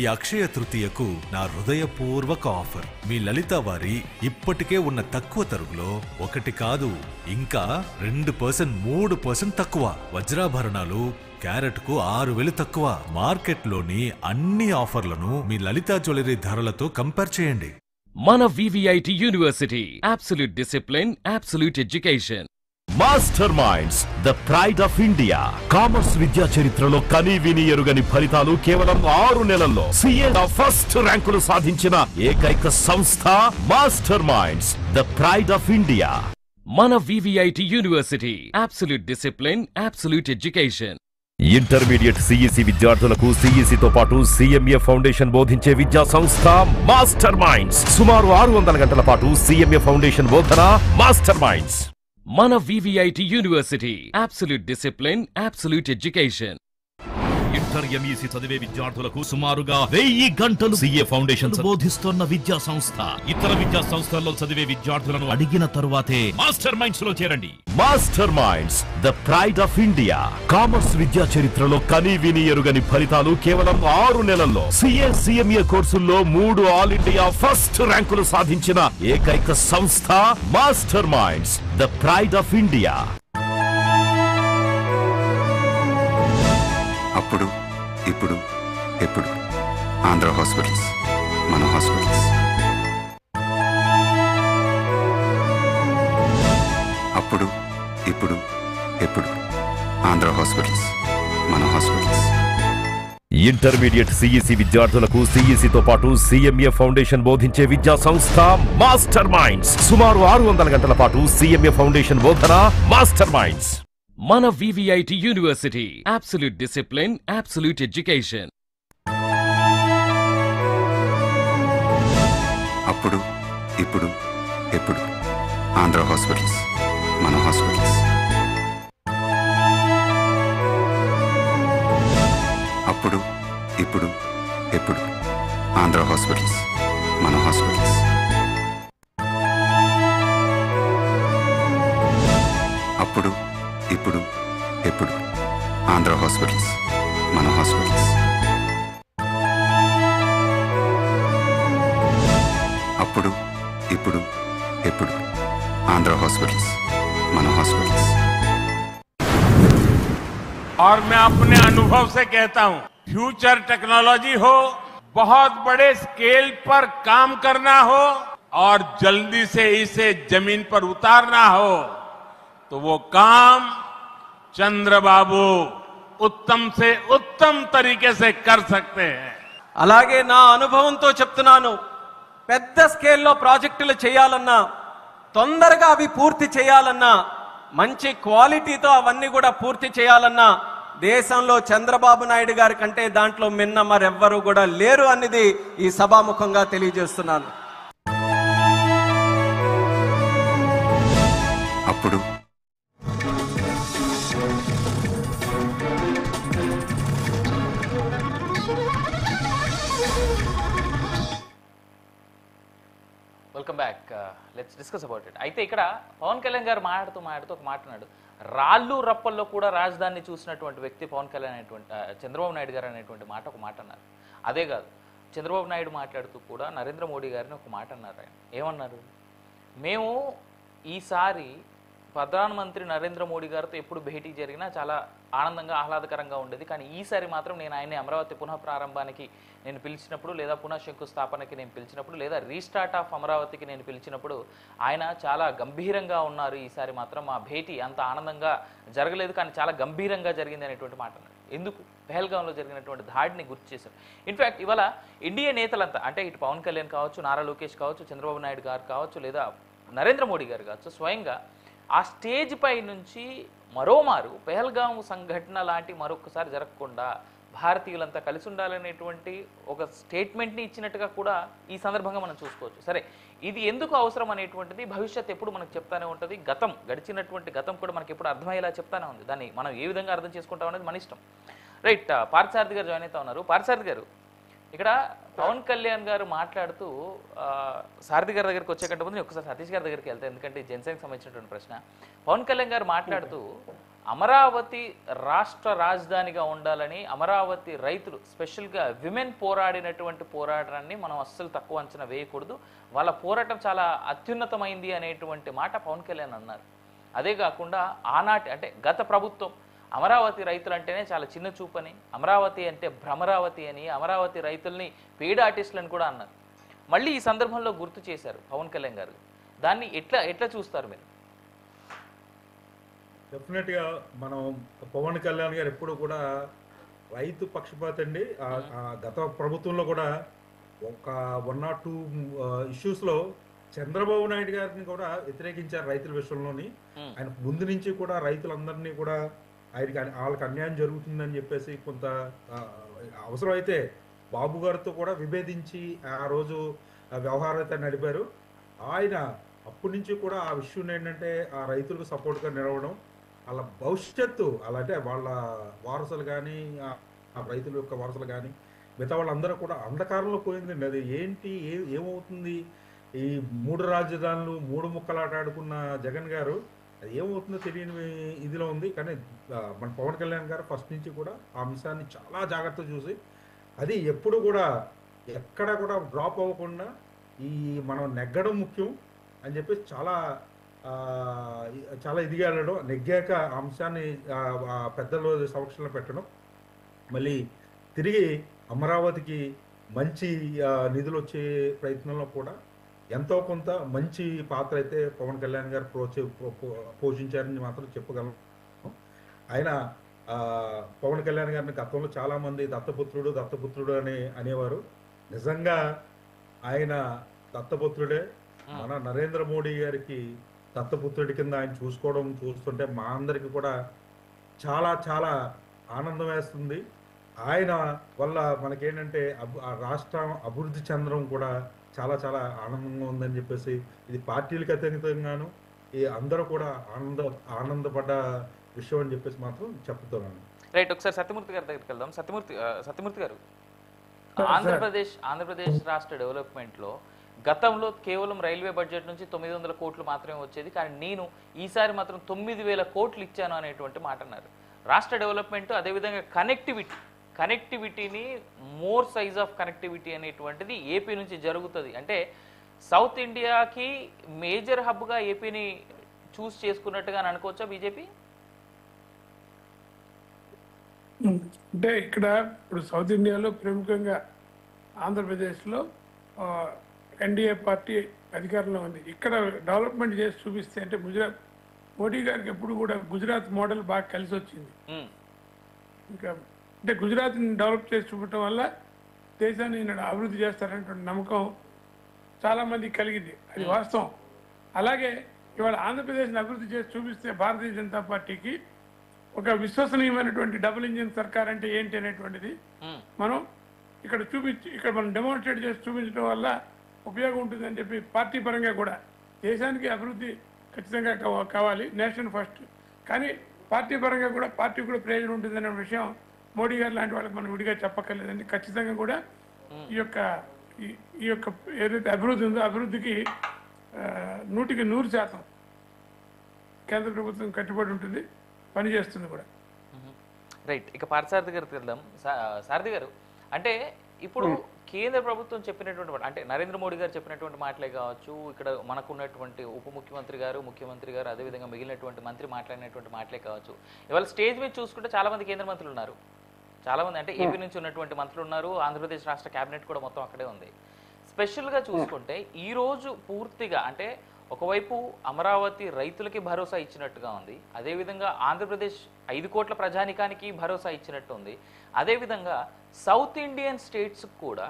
ఈ అక్షయ తృతీయకు నా హృదయపూర్వక ఆఫర్. మీ లలిత వారి ఇప్పటికే ఉన్న తక్కువ తరుగులో 1 కాదు ఇంకా 2%, 3% తక్కువ. వజ్రాభరణాలు క్యారెట్కు 6,000 తక్కువ. మార్కెట్లోని అన్ని ఆఫర్లను మీ లలితా జ్యువెలరీ ధరలతో కంపేర్ చేయండి.
మన VVIT university, absolute discipline, absolute education.
Master Minds, the pride of India. Commerce విద్యా చరిత్రలో కనీ విని ఎరుగని ఫలితాలు కేవలం 6 నెలల్లో సిఏ ఫస్ట్ ర్యాంకులు సాధించిన ఏకైక సంస్థ Master Minds, the pride of India.
మన VVIT university, absolute discipline, absolute education.
Intermediate CEC విద్యార్థులకు సిఈసితో పాటు సిఎంఏ ఫౌండేషన్ బోధించే విద్యా సంస్థ మాస్టర్ మైండ్స్. సుమారు 600 గంటల పాటు సిఎంఏ ఫౌండేషన్ బోధన. Master Minds.
మన VVIT university, absolute discipline, absolute education.
Inter MEC చదివే విద్యార్థులకు సుమారుగా 1000 గంటలు సిఏ ఫౌండేషన్ బోధిస్తున్న విద్యా సంస్థ. ఇతర విద్యా సంస్థల్లో చదివే విద్యార్థులను అడిగిన తరువాతే మాస్టర్ మైండ్స్ లో చేరండి. Master Minds, the pride of India. Commerce విద్యా చరిత్రలో కనీ విని ఎరుగని ఫలితాలు కేవలం 6 నెలల్లో సిఏ, సిఎంఏ కోర్సుల్లో 3 ఆల్ ఇండియా ఫస్ట్ ర్యాంకులు సాధించిన ఏకైక సంస్థ Master Minds, the pride of India.
అప్పుడు, ఇప్పుడు, ఎప్పుడు ఆంధ్ర హాస్పిటల్స్, మన హాస్పిటల్స్. అప్పుడు ఇప్పుడు ఎప్పుడు ఆంధ్ర హాస్పిటల్స్, మన హాస్పిటల్స్.
ఇంటర్మీడియట్ సిఈసి విద్యార్థులకు సిఈసితో పాటు సిఎంఏ ఫౌండేషన్ బోధించే విద్యా సంస్థ మాస్టర్ మైండ్స్. సుమారు 600 గంటల పాటు సిఎంఏ ఫౌండేషన్ బోధన మాస్టర్ మైండ్స్.
మన VVIT university, absolute discipline, absolute education.
అప్పుడు ఇప్పుడు ఎప్పుడు ఆంధ్ర హాస్పిటల్స్, మన హాస్పిటల్స్. అప్పుడు ఇప్పుడు ఎప్పుడు ఆంధ్ర హాస్పిటల్స్, మన హాస్పిటల్స్. అప్పుడు ఇప్పుడు ఎప్పుడు ఆంధ్ర హాస్పిటల్స్, మన హాస్పిటల్స్. అప్పుడు ఇప్పుడు ఎప్పుడు ఆంధ్ర హాస్పిటల్స్, మన హాస్పిటల్స్.
और मैं अपने अनुभव से कहता हूं, फ्यूचर टेक्नोलॉजी हो, बहुत बड़े स्केल पर काम करना हो और जल्दी से इसे जमीन पर उतारना हो, तो वो काम चंद्रबाबू उत्तम से उत्तम तरीके से कर सकते हैं.
అలాగే నా అనుభవంతో చెప్తున్నాను, పెద్ద స్కేల్లో ప్రాజెక్టులు చేయాలన్నా, తొందరగా అవి పూర్తి చేయాలన్నా, మంచి క్వాలిటీతో అవన్నీ కూడా పూర్తి చేయాలన్నా దేశంలో చంద్రబాబు నాయుడు గారి కంటే దాంట్లో మిన్న మరెవ్వరూ కూడా లేరు అనేది ఈ సభాముఖంగా తెలియజేస్తున్నాను.
అప్పుడు
welcome back. Let's discuss about it. అయితే ఇక్కడ పవన్ కళ్యాణ్ గారు మాట్లాడుతూ ఒక మాట అన్నాడు. రాళ్ళు రప్పల్లో కూడా రాజధానిని చూసినటువంటి వ్యక్తి పవన్ కళ్యాణ్ అనేటువంటి చంద్రబాబు నాయుడు గారు అనేటువంటి ఒక మాట అన్నారు. అదే కాదు, చంద్రబాబు నాయుడు మాట్లాడుతూ కూడా నరేంద్ర మోడీ గారిని ఒక మాట అన్నారు. ఆయన ఏమన్నారు? మేము ఈసారి ప్రధానమంత్రి నరేంద్ర మోడీ గారితో ఎప్పుడు భేటీ జరిగినా చాలా ఆనందంగా ఆహ్లాదకరంగా ఉండేది, కానీ ఈసారి మాత్రం నేను ఆయన్ని అమరావతి పునః ప్రారంభానికి నేను పిలిచినప్పుడు, లేదా పునః శంకుస్థాపనకి నేను పిలిచినప్పుడు, లేదా రీస్టార్ట్ ఆఫ్ అమరావతికి నేను పిలిచినప్పుడు ఆయన చాలా గంభీరంగా ఉన్నారు. ఈసారి మాత్రం మా భేటీ అంత ఆనందంగా జరగలేదు, కానీ చాలా గంభీరంగా జరిగింది అనేటువంటి మాట అన్నారు. ఎందుకు? పెహల్గాంలో జరిగినటువంటి దాడిని గుర్తు చేశారు. ఇన్ఫ్యాక్ట్ ఇవాళ ఇండియా నేతలంతా, అంటే ఇటు పవన్ కళ్యాణ్ కావచ్చు, నారా లోకేష్ కావచ్చు, చంద్రబాబు నాయుడు గారు కావచ్చు, లేదా నరేంద్ర మోడీ గారు కావచ్చు, స్వయంగా ఆ స్టేజ్ పై నుంచి మరోమారు పెహల్గాం సంఘటన లాంటి మరొకసారి జరగకుండా భారతీయులంతా కలిసి ఉండాలనేటువంటి ఒక స్టేట్మెంట్ని ఇచ్చినట్టుగా కూడా ఈ సందర్భంగా మనం చూసుకోవచ్చు. సరే, ఇది ఎందుకు అవసరం అనేటువంటిది భవిష్యత్ ఎప్పుడు మనకు చెప్తానే ఉంటుంది. గడిచినటువంటి గతం కూడా మనకి ఎప్పుడు అర్థమయ్యేలా చెప్తానే ఉంది. దాన్ని మనం ఏ విధంగా అర్థం చేసుకుంటాం అనేది మన ఇష్టం. రైట్, పార్థసారథి గారు జాయిన్ అవుతా ఉన్నారు. పార్థసారథి గారు, ఇక్కడ పవన్ కళ్యాణ్ గారు మాట్లాడుతూ సారథి గారి దగ్గరికి వచ్చేకంటే ముందు ఒకసారి సతీష్ గారి దగ్గరికి వెళ్తాను, ఎందుకంటే జనసేనకి సంబంధించినటువంటి ప్రశ్న. పవన్ కళ్యాణ్ గారు మాట్లాడుతూ అమరావతి రాష్ట్ర రాజధానిగా ఉండాలని, అమరావతి రైతులు స్పెషల్గా విమెన్ పోరాడినటువంటి పోరాటాన్ని మనం అస్సలు తక్కువ అంచనా వేయకూడదు, వాళ్ళ పోరాటం చాలా అత్యున్నతమైంది అనేటువంటి మాట పవన్ కళ్యాణ్ అన్నారు. అదే కాకుండా ఆనాటి అంటే గత ప్రభుత్వం అమరావతి రైతులు అంటేనే చాలా చిన్న చూపని, అమరావతి అంటే భ్రమరావతి అని, అమరావతి రైతుల్ని పెయిడ్ ఆర్టిస్టులని కూడా అన్నారు. మళ్ళీ ఈ సందర్భంలో గుర్తు చేశారు పవన్ కళ్యాణ్ గారు. దాన్ని ఎట్లా చూస్తారు మీరు?
డెఫినెట్గా మనం పవన్ కళ్యాణ్ గారు ఎప్పుడు కూడా రైతు పక్షపాతి అండి. గత ప్రభుత్వంలో కూడా ఒక 1 or 2 ఇష్యూస్లో చంద్రబాబు నాయుడు గారిని కూడా వ్యతిరేకించారు రైతుల విషయంలోని. ఆయన ముందు నుంచి కూడా రైతులందరినీ కూడా వాళ్ళకి అన్యాయం జరుగుతుందని చెప్పేసి కొంత అవసరం అయితే బాబు గారితో కూడా విభేదించి ఆ రోజు వ్యవహారం అయితే నడిపారు. ఆయన అప్పటి నుంచి కూడా ఆ విషయం ఏంటంటే ఆ రైతులకు సపోర్ట్గా నిలవడం, వాళ్ళ భవిష్యత్తు అలాంటే వాళ్ళ వారసులు కానీ, ఆ రైతుల యొక్క వారసులు కానీ, మిగతా వాళ్ళందరూ కూడా అంధకారంలో పోయిందండి. అది ఏంటి, ఏమవుతుంది, ఈ 3 రాజధానులు 3 ముక్కలాట ఆడుకున్న జగన్ గారు అది ఏమవుతుందో తెలియని ఇదిలో ఉంది. కానీ మన పవన్ కళ్యాణ్ గారు ఫస్ట్ నుంచి కూడా ఆ అంశాన్ని చాలా జాగ్రత్తగా చూసి, అది ఎప్పుడు కూడా ఎక్కడ కూడా డ్రాప్ అవ్వకుండా ఈ మనం నెగ్గడం ముఖ్యం అని చెప్పి చాలా ఇదిగా వెళ్ళడం, నెగ్గాక ఆ అంశాన్ని పెద్దల సమక్షంలో పెట్టడం, మళ్ళీ తిరిగి అమరావతికి మంచి నిధులు వచ్చే ప్రయత్నంలో కూడా ఎంతో కొంత మంచి పాత్ర అయితే పవన్ కళ్యాణ్ గారు పోషించారని మాత్రం చెప్పగలను. ఆయన పవన్ కళ్యాణ్ గారిని గతంలో చాలా మంది దత్తపుత్రుడు అని అనేవారు. నిజంగా ఆయన దత్తపుత్రుడే. మన నరేంద్ర మోడీ గారికి దత్తపుత్రుడి కింద ఆయన చూస్తుంటే మా అందరికి కూడా చాలా చాలా ఆనందం వేస్తుంది. ఆయన వల్ల మనకేంటంటే ఆ రాష్ట్రం అభివృద్ధి చెందడం కూడా చాలా చాలా ఆనందంగా ఉందని చెప్పేసి, ఇది పార్టీలకు అతీతంగాను ఈ అందరూ కూడా ఆనందపడ్డ విషయం అని చెప్పేసి మాత్రం చెప్తున్నాను.
రైట్, ఒకసారి సత్యమూర్తి గారి దగ్గరికి వెళ్దాం. సత్యమూర్తి గారు, ఆంధ్రప్రదేశ్ రాష్ట్ర డెవలప్మెంట్ లో గతంలో కేవలం రైల్వే బడ్జెట్ నుంచి 900 కోట్లు మాత్రమే వచ్చేది, కానీ నేను ఈసారి మాత్రం 9,000 కోట్లు ఇచ్చాను అనేటువంటి మాట అన్నారు. రాష్ట్ర డెవలప్మెంట్, అదేవిధంగా కనెక్టివిటీని మోర్ సైజ్ ఆఫ్ కనెక్టివిటీ అనేటువంటిది ఏపీ నుంచి జరుగుతుంది. అంటే సౌత్ ఇండియాకి మేజర్ హబ్గా ఏపీని చూస్ చేసుకున్నట్టుగా అనుకోవచ్చా బీజేపీ?
అంటే ఇక్కడ ఇప్పుడు సౌత్ ఇండియాలో ప్రముఖంగా ఆంధ్రప్రదేశ్లో ఎన్డీఏ పార్టీ అధికారంలో ఉంది. ఇక్కడ డెవలప్మెంట్ చేసి చూపిస్తే అంటే గుజరాత్ మోడీ గారికి ఎప్పుడు కూడా గుజరాత్ మోడల్ బాగా కలిసి వచ్చింది. ఇంకా అంటే గుజరాత్ని డెవలప్ చేసి చూపటం వల్ల దేశాన్ని అభివృద్ధి చేస్తారనేటువంటి నమ్మకం చాలామందికి కలిగింది, అది వాస్తవం. అలాగే ఇవాళ ఆంధ్రప్రదేశ్ని అభివృద్ధి చేసి చూపిస్తే భారతీయ జనతా పార్టీకి ఒక విశ్వసనీయమైనటువంటి డబుల్ ఇంజిన్ సర్కార్ అంటే ఏంటి అనేటువంటిది మనం ఇక్కడ మనం డెమోన్స్ట్రేట్ చేసి చూపించడం వల్ల ఉపయోగం ఉంటుందని చెప్పి పార్టీ పరంగా కూడా దేశానికి అభివృద్ధి ఖచ్చితంగా కావాలి, నేషన్ ఫస్ట్, కానీ పార్టీ పరంగా కూడా పార్టీ కూడా ప్రయోజనం ఉంటుందనే విషయం మోడీ గారు లాంటి వాళ్ళకి మనం విడిగా చెప్పక్కర్లేదండి. ఖచ్చితంగా కూడా ఈ యొక్క ఏదైతే అభివృద్ధి ఉందో అభివృద్ధికి 100% కేంద్ర ప్రభుత్వం కట్టుబడి ఉంటుంది, పనిచేస్తుంది కూడా.
రైట్, ఇక పార్థసారథి గారికి వెళ్దాం. సారథి గారు, అంటే ఇప్పుడు కేంద్ర ప్రభుత్వం చెప్పినటువంటి అంటే నరేంద్ర మోడీ గారు చెప్పినటువంటి మాటలే కావచ్చు, ఇక్కడ మనకున్నటువంటి ఉప ముఖ్యమంత్రి గారు, ముఖ్యమంత్రి గారు, అదేవిధంగా మిగిలినటువంటి మంత్రి మాట్లాడినటువంటి మాటలే కావచ్చు, ఇవాళ స్టేజ్ మీద చూసుకుంటే చాలా మంది కేంద్ర మంత్రులు ఉన్నారు, చాలా మంది అంటే ఏపీ నుంచి ఉన్నటువంటి మంత్రులు ఉన్నారు, ఆంధ్రప్రదేశ్ రాష్ట్ర కేబినెట్ కూడా మొత్తం అక్కడే ఉంది. స్పెషల్గా చూసుకుంటే ఈరోజు పూర్తిగా అంటే ఒకవైపు అమరావతి రైతులకి భరోసా ఇచ్చినట్టుగా ఉంది, అదేవిధంగా ఆంధ్రప్రదేశ్ 5 కోట్ల ప్రజానికానికి భరోసా ఇచ్చినట్టు ఉంది, అదేవిధంగా సౌత్ ఇండియన్ స్టేట్స్ కూడా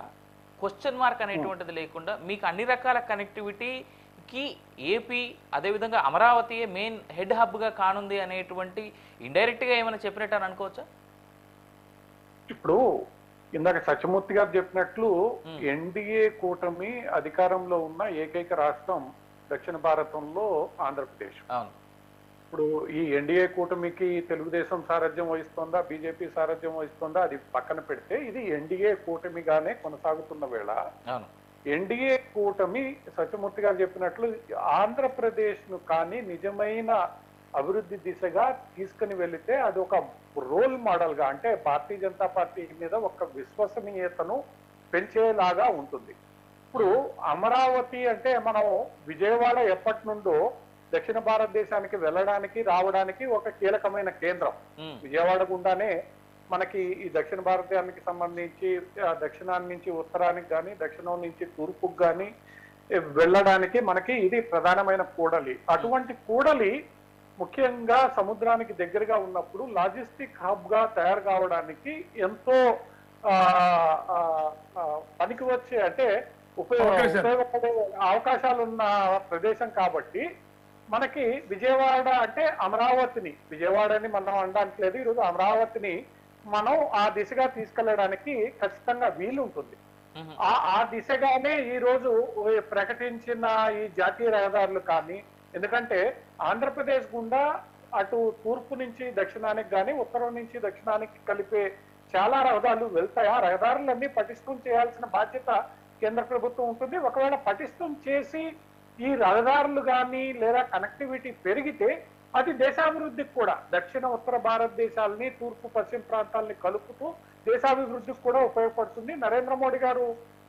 క్వశ్చన్ మార్క్ అనేటువంటిది లేకుండా మీకు అన్ని రకాల కనెక్టివిటీకి ఏపీ అదేవిధంగా అమరావతియే మెయిన్ హెడ్ హబ్గా కానుంది అనేటువంటి ఇండైరెక్ట్గా ఏమైనా చెప్పినట్టు అని అనుకోవచ్చా?
ఇప్పుడు ఇందాక సత్యమూర్తి గారు చెప్పినట్లు ఎన్డీఏ కూటమి అధికారంలో ఉన్న ఏకైక రాష్ట్రం దక్షిణ భారతంలో ఆంధ్రప్రదేశ్. ఇప్పుడు ఈ ఎన్డీఏ కూటమికి తెలుగుదేశం సారథ్యం వహిస్తోందా, బీజేపీ సారథ్యం వహిస్తోందా, అది పక్కన పెడితే ఇది ఎన్డీఏ కూటమిగానే కొనసాగుతున్న వేళ ఎన్డీఏ కూటమి సత్యమూర్తి గారు చెప్పినట్లు ఆంధ్రప్రదేశ్ ను కానీ నిజమైన అభివృద్ధి దిశగా తీసుకుని వెళితే అది ఒక రోల్ మోడల్ గా అంటే భారతీయ జనతా పార్టీ మీద ఒక విశ్వసనీయతను పెంచేలాగా ఉంటుంది. ఇప్పుడు అమరావతి అంటే మనం విజయవాడ ఎప్పటి నుండో దక్షిణ భారతదేశానికి వెళ్ళడానికి రావడానికి ఒక కీలకమైన కేంద్రం. విజయవాడ గుండానే మనకి ఈ దక్షిణ భారతదేశానికి సంబంధించి దక్షిణాన్ని నుంచి ఉత్తరానికి కానీ దక్షిణం నుంచి తూర్పుకు కానీ వెళ్ళడానికి మనకి ఇది ప్రధానమైన కూడలి. అటువంటి కూడలి ముఖ్యంగా సముద్రానికి దగ్గరగా ఉన్నప్పుడు లాజిస్టిక్ హబ్ గా తయారు కావడానికి ఎంతో పనికి వచ్చే అంటే ఉపయోగపడే అవకాశాలు ఉన్న ప్రదేశం కాబట్టి మనకి విజయవాడ అంటే అమరావతిని, విజయవాడని మనం అనడానికి లేదు, ఈరోజు అమరావతిని మనం ఆ దిశగా తీసుకెళ్లడానికి ఖచ్చితంగా వీలుంటుంది. ఆ దిశగానే ఈ రోజు ప్రకటించిన ఈ జాతీయ రహదారులు కానీ, ఎందుకంటే ఆంధ్రప్రదేశ్ గుండా అటు తూర్పు నుంచి దక్షిణానికి కానీ ఉత్తరం నుంచి దక్షిణానికి కలిపే చాలా రహదారులు వెళ్తాయి. ఆ రహదారులన్నీ పటిష్టం చేయాల్సిన బాధ్యత కేంద్ర ప్రభుత్వం ఉంటుంది. ఒకవేళ పటిష్టం చేసి ఈ రహదారులు కానీ లేదా కనెక్టివిటీ పెరిగితే అది దేశాభివృద్ధికి కూడా దక్షిణ ఉత్తర భారతదేశాలని తూర్పు పశ్చిమ ప్రాంతాలని కలుపుతూ దేశాభివృద్ధికి కూడా ఉపయోగపడుతుంది. నరేంద్ర మోడీ గారు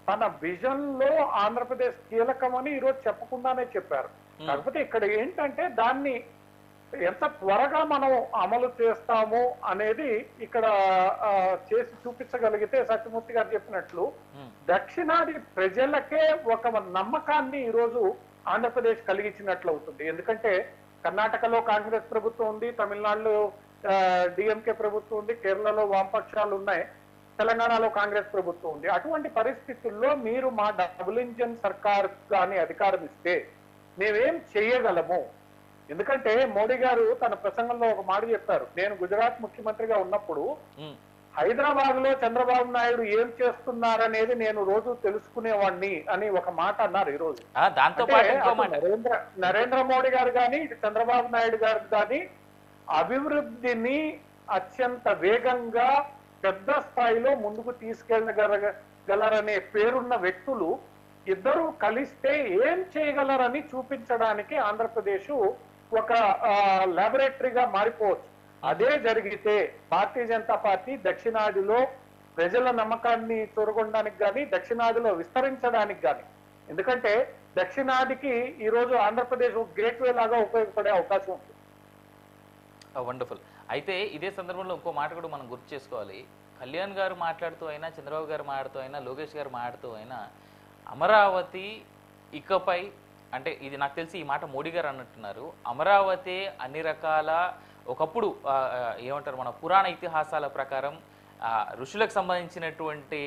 తన విజన్ లో ఆంధ్రప్రదేశ్ కీలకమని ఈరోజు చెప్పకుండానే చెప్పారు. కాకపోతే ఇక్కడ ఏంటంటే దాన్ని ఎంత త్వరగా మనం అమలు చేస్తాము అనేది ఇక్కడ చేసి చూపించగలిగితే సత్యమూర్తి గారు చెప్పినట్లు దక్షిణాది ప్రజలకే ఒక నమ్మకాన్ని ఈరోజు ఆంధ్రప్రదేశ్ కలిగించినట్లు అవుతుంది. ఎందుకంటే కర్ణాటకలో కాంగ్రెస్ ప్రభుత్వం ఉంది, తమిళనాడులో డిఎంకే ప్రభుత్వం ఉంది, కేరళలో వామపక్షాలు ఉన్నాయి, తెలంగాణలో కాంగ్రెస్ ప్రభుత్వం ఉంది. అటువంటి పరిస్థితుల్లో మీరు మా డబుల్ ఇంజన్ సర్కార్ కానీ అధికారం ఇస్తే మేమేం చేయగలము? ఎందుకంటే మోడీ గారు తన ప్రసంగంలో ఒక మాట చెప్పారు, నేను గుజరాత్ ముఖ్యమంత్రిగా ఉన్నప్పుడు హైదరాబాద్ లో చంద్రబాబు నాయుడు ఏం చేస్తున్నారనేది నేను రోజు తెలుసుకునేవాడిని అని ఒక మాట అన్నారు. ఈ రోజు నరేంద్ర మోడీ గారు కానీ ఇటు చంద్రబాబు నాయుడు గారు కానీ అభివృద్ధిని అత్యంత వేగంగా పెద్ద స్థాయిలో ముందుకు తీసుకెళ్ళగలరనే పేరున్న వ్యక్తులు ఇద్దరు కలిస్తే ఏం చేయగలరని చూపించడానికి ఆంధ్రప్రదేశ్ ఒక లాబొరేటరీగా మారిపోవచ్చు. అదే జరిగితే భారతీయ జనతా పార్టీ దక్షిణాదిలో ప్రజల నమ్మకాన్ని చూరగొనడానికి కానీ దక్షిణాదిలో విస్తరించడానికి కానీ, ఎందుకంటే దక్షిణాదికి ఈ రోజు ఆంధ్రప్రదేశ్ గేట్ వే లాగా ఉపయోగపడే అవకాశం ఉంది.
వండర్ఫుల్. అయితే ఇదే సందర్భంలో ఇంకో మాట కూడా మనం గుర్తు చేసుకోవాలి. కళ్యాణ్ గారు మాట్లాడుతూ అయినా, చంద్రబాబు గారు మాట్లాడుతూ అయినా, లోకేష్ గారు మాట్లాడుతూ అయినా అమరావతి ఇకపై, అంటే ఇది నాకు తెలిసి ఈ మాట మోడీ గారు అన్నట్టున్నారు, అమరావతి అన్ని రకాల ఒకప్పుడు ఏమంటారు మన పురాణ ఇతిహాసాల ప్రకారం ఋషులకు సంబంధించినటువంటి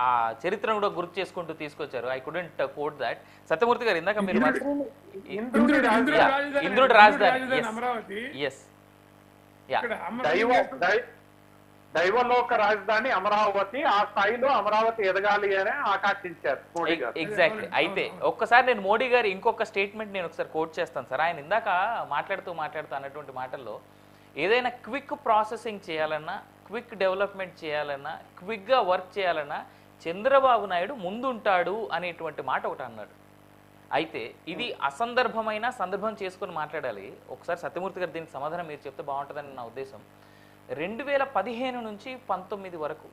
ఆ చరిత్రను కూడా గుర్తు చేసుకుంటూ తీసుకొచ్చారు. I couldn't quote that. Satyamurthy గారు ఇందాక మీరు ఇంద్రుడి రాజధాని, ఎస్,
దైవలోక రాజధాని అమరావతి, ఆ స్థాయిలో అమరావతి ఎదగాలి అని ఆకాంక్షించారు మోడీ గారు.
ఎగ్జాక్ట్లీ. అయితే ఒక్కసారి నేను మోడీ గారు ఇంకొక స్టేట్మెంట్ నేను ఒకసారి కోట్ చేస్తాను సార్. ఆయన ఇందాక మాట్లాడుతూ అన్నటువంటి మాటల్లో ఏదైనా క్విక్ ప్రాసెసింగ్ చేయాలన్నా, క్విక్ డెవలప్మెంట్ చేయాలన్నా, క్విక్గా వర్క్ చేయాలన్నా చంద్రబాబు నాయుడు ముందుంటాడు అనేటువంటి మాట ఒకటి అన్నాడు. అయితే ఇది అసందర్భమైన సందర్భం చేసుకుని మాట్లాడాలి. ఒకసారి సత్యమూర్తి గారు దీనికి సమాధానం మీరు చెప్తే బాగుంటుందని నా ఉద్దేశం. 2015 నుంచి 19 వరకు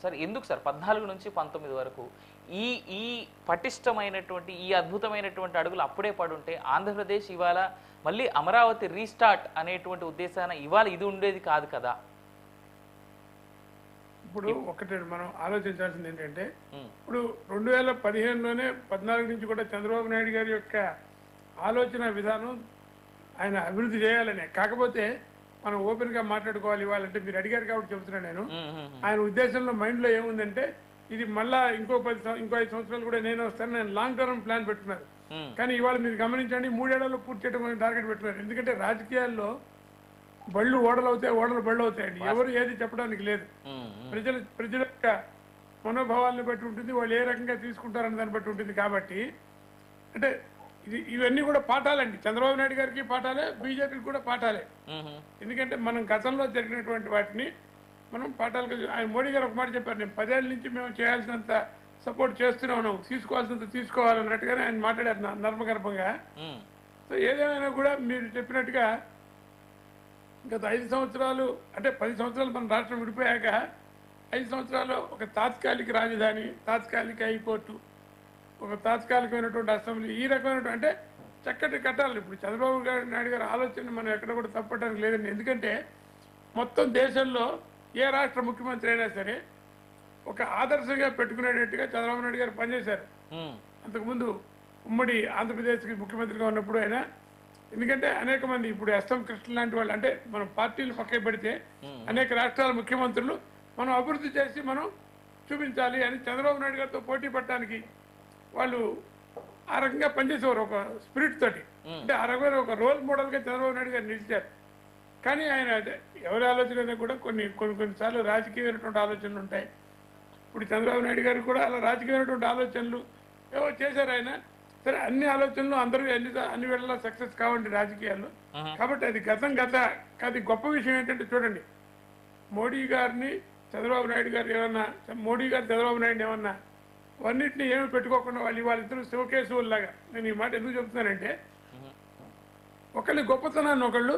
సార్, ఎందుకు సార్ 14 నుంచి 19 వరకు ఈ పటిష్టమైనటువంటి ఈ అద్భుతమైనటువంటి అడుగులు అప్పుడే పడుంటే ఆంధ్రప్రదేశ్ ఇవాళ మళ్ళీ అమరావతి రీస్టార్ట్ అనేటువంటి ఉద్దేశాన ఇవాళ ఇది ఉండేది కాదు కదా?
ఇప్పుడు ఒకటే మనం ఆలోచించాల్సింది ఏంటంటే, ఇప్పుడు 2015లోనే 14 నుంచి కూడా చంద్రబాబు నాయుడు గారి యొక్క ఆలోచన విధానం ఆయన అభివృద్ధి చేయాలనే. కాకపోతే మనం ఓపెన్ గా మాట్లాడుకోవాలి ఇవ్వాలంటే, మీరు అడిగారు కాబట్టి చెబుతున్నాను నేను. ఆయన ఉద్దేశంలో మైండ్ లో ఏముందంటే, ఇది మళ్ళా ఇంకో 5 సంవత్సరాలు కూడా నేను వస్తాను, నేను లాంగ్ టర్మ్ ప్లాన్ పెట్టుకున్నారు. కానీ ఇవాళ మీరు గమనించండి, 3 ఏళ్లలో పూర్తి చేయడం టార్గెట్ పెట్టుకున్నారు. ఎందుకంటే రాజకీయాల్లో బళ్ళు ఓడలు అవుతాయి, ఓడలు బళ్ళు అవుతాయండి. ఎవరు ఏది చెప్పడానికి లేదు. ప్రజల యొక్క మనోభావాలను బట్టి ఉంటుంది, వాళ్ళు ఏ రకంగా తీసుకుంటారని దాన్ని బట్టి ఉంటుంది. కాబట్టి అంటే ఇవన్నీ కూడా పాఠాలండి. చంద్రబాబు నాయుడు గారికి పాఠాలే, బీజేపీకి కూడా పాఠాలే. ఎందుకంటే మనం గతంలో జరిగినటువంటి వాటిని మనం పాఠాలు. ఆయన మోడీ గారు ఒక మాట చెప్పారు, నేను 10 ఏళ్ళ నుంచి మేము చేయాల్సినంత సపోర్ట్ చేస్తూనే ఉన్నాం, తీసుకోవాల్సినంత తీసుకోవాలన్నట్టుగానే ఆయన మాట్లాడారు నర్మగర్భంగా. సో ఏదేమైనా కూడా మీరు చెప్పినట్టుగా గత 5 సంవత్సరాలు, అంటే 10 సంవత్సరాలు మన రాష్ట్రం విడిపోయాక 5 సంవత్సరాలు ఒక తాత్కాలిక రాజధాని, తాత్కాలిక హైకోర్టు, ఒక తాత్కాలికమైనటువంటి అసెంబ్లీ, ఈ రకమైనటువంటి అంటే చక్కటి కట్టాలి. ఇప్పుడు చంద్రబాబు నాయుడు గారి ఆలోచన మనం ఎక్కడ కూడా తప్పడానికి లేదండి. ఎందుకంటే మొత్తం దేశంలో ఏ రాష్ట్ర ముఖ్యమంత్రి అయినా సరే ఒక ఆదర్శంగా పెట్టుకునేటట్టుగా చంద్రబాబు నాయుడు గారు పనిచేశారు. అంతకుముందు ఉమ్మడి ఆంధ్రప్రదేశ్కి ముఖ్యమంత్రిగా ఉన్నప్పుడు ఆయన, ఎందుకంటే అనేక మంది ఇప్పుడు ఎస్ఎం కృష్ణ లాంటి వాళ్ళు, అంటే మనం పార్టీలు పక్కన పెడితే అనేక రాష్ట్రాల ముఖ్యమంత్రులు మనం అభివృద్ధి చేసి మనం చూపించాలి అని చంద్రబాబు నాయుడు గారితో పోటీ పడటానికి వాళ్ళు ఆ రకంగా పనిచేసేవారు, ఒక స్పిరిట్ తోటి. అంటే ఆ రకమైన ఒక రోల్ మోడల్గా చంద్రబాబు నాయుడు గారు నిలిచారు. కానీ ఆయన ఎవరి ఆలోచన కూడా కొన్నిసార్లు రాజకీయమైనటువంటి ఆలోచనలు ఉంటాయి. ఇప్పుడు చంద్రబాబు నాయుడు గారు కూడా అలా రాజకీయమైనటువంటి ఆలోచనలు ఏవో చేశారు ఆయన. సరే, అన్ని ఆలోచనలు అందరూ అన్ని వేళలా సక్సెస్ కావండి రాజకీయాల్లో. కాబట్టి అది అది గొప్ప విషయం ఏంటంటే, చూడండి, మోడీ గారిని చంద్రబాబు నాయుడు గారు ఏమన్నా, మోడీ గారు చంద్రబాబు నాయుడు ఏమన్నా అన్నింటినీ ఏమి పెట్టుకోకుండా వాళ్ళిద్దరూ శివకేశవుల్లాగా. నేను ఈ మాట ఎందుకు చెప్తున్నానంటే, ఒకళ్ళు గొప్పతనాన్ని ఒకళ్ళు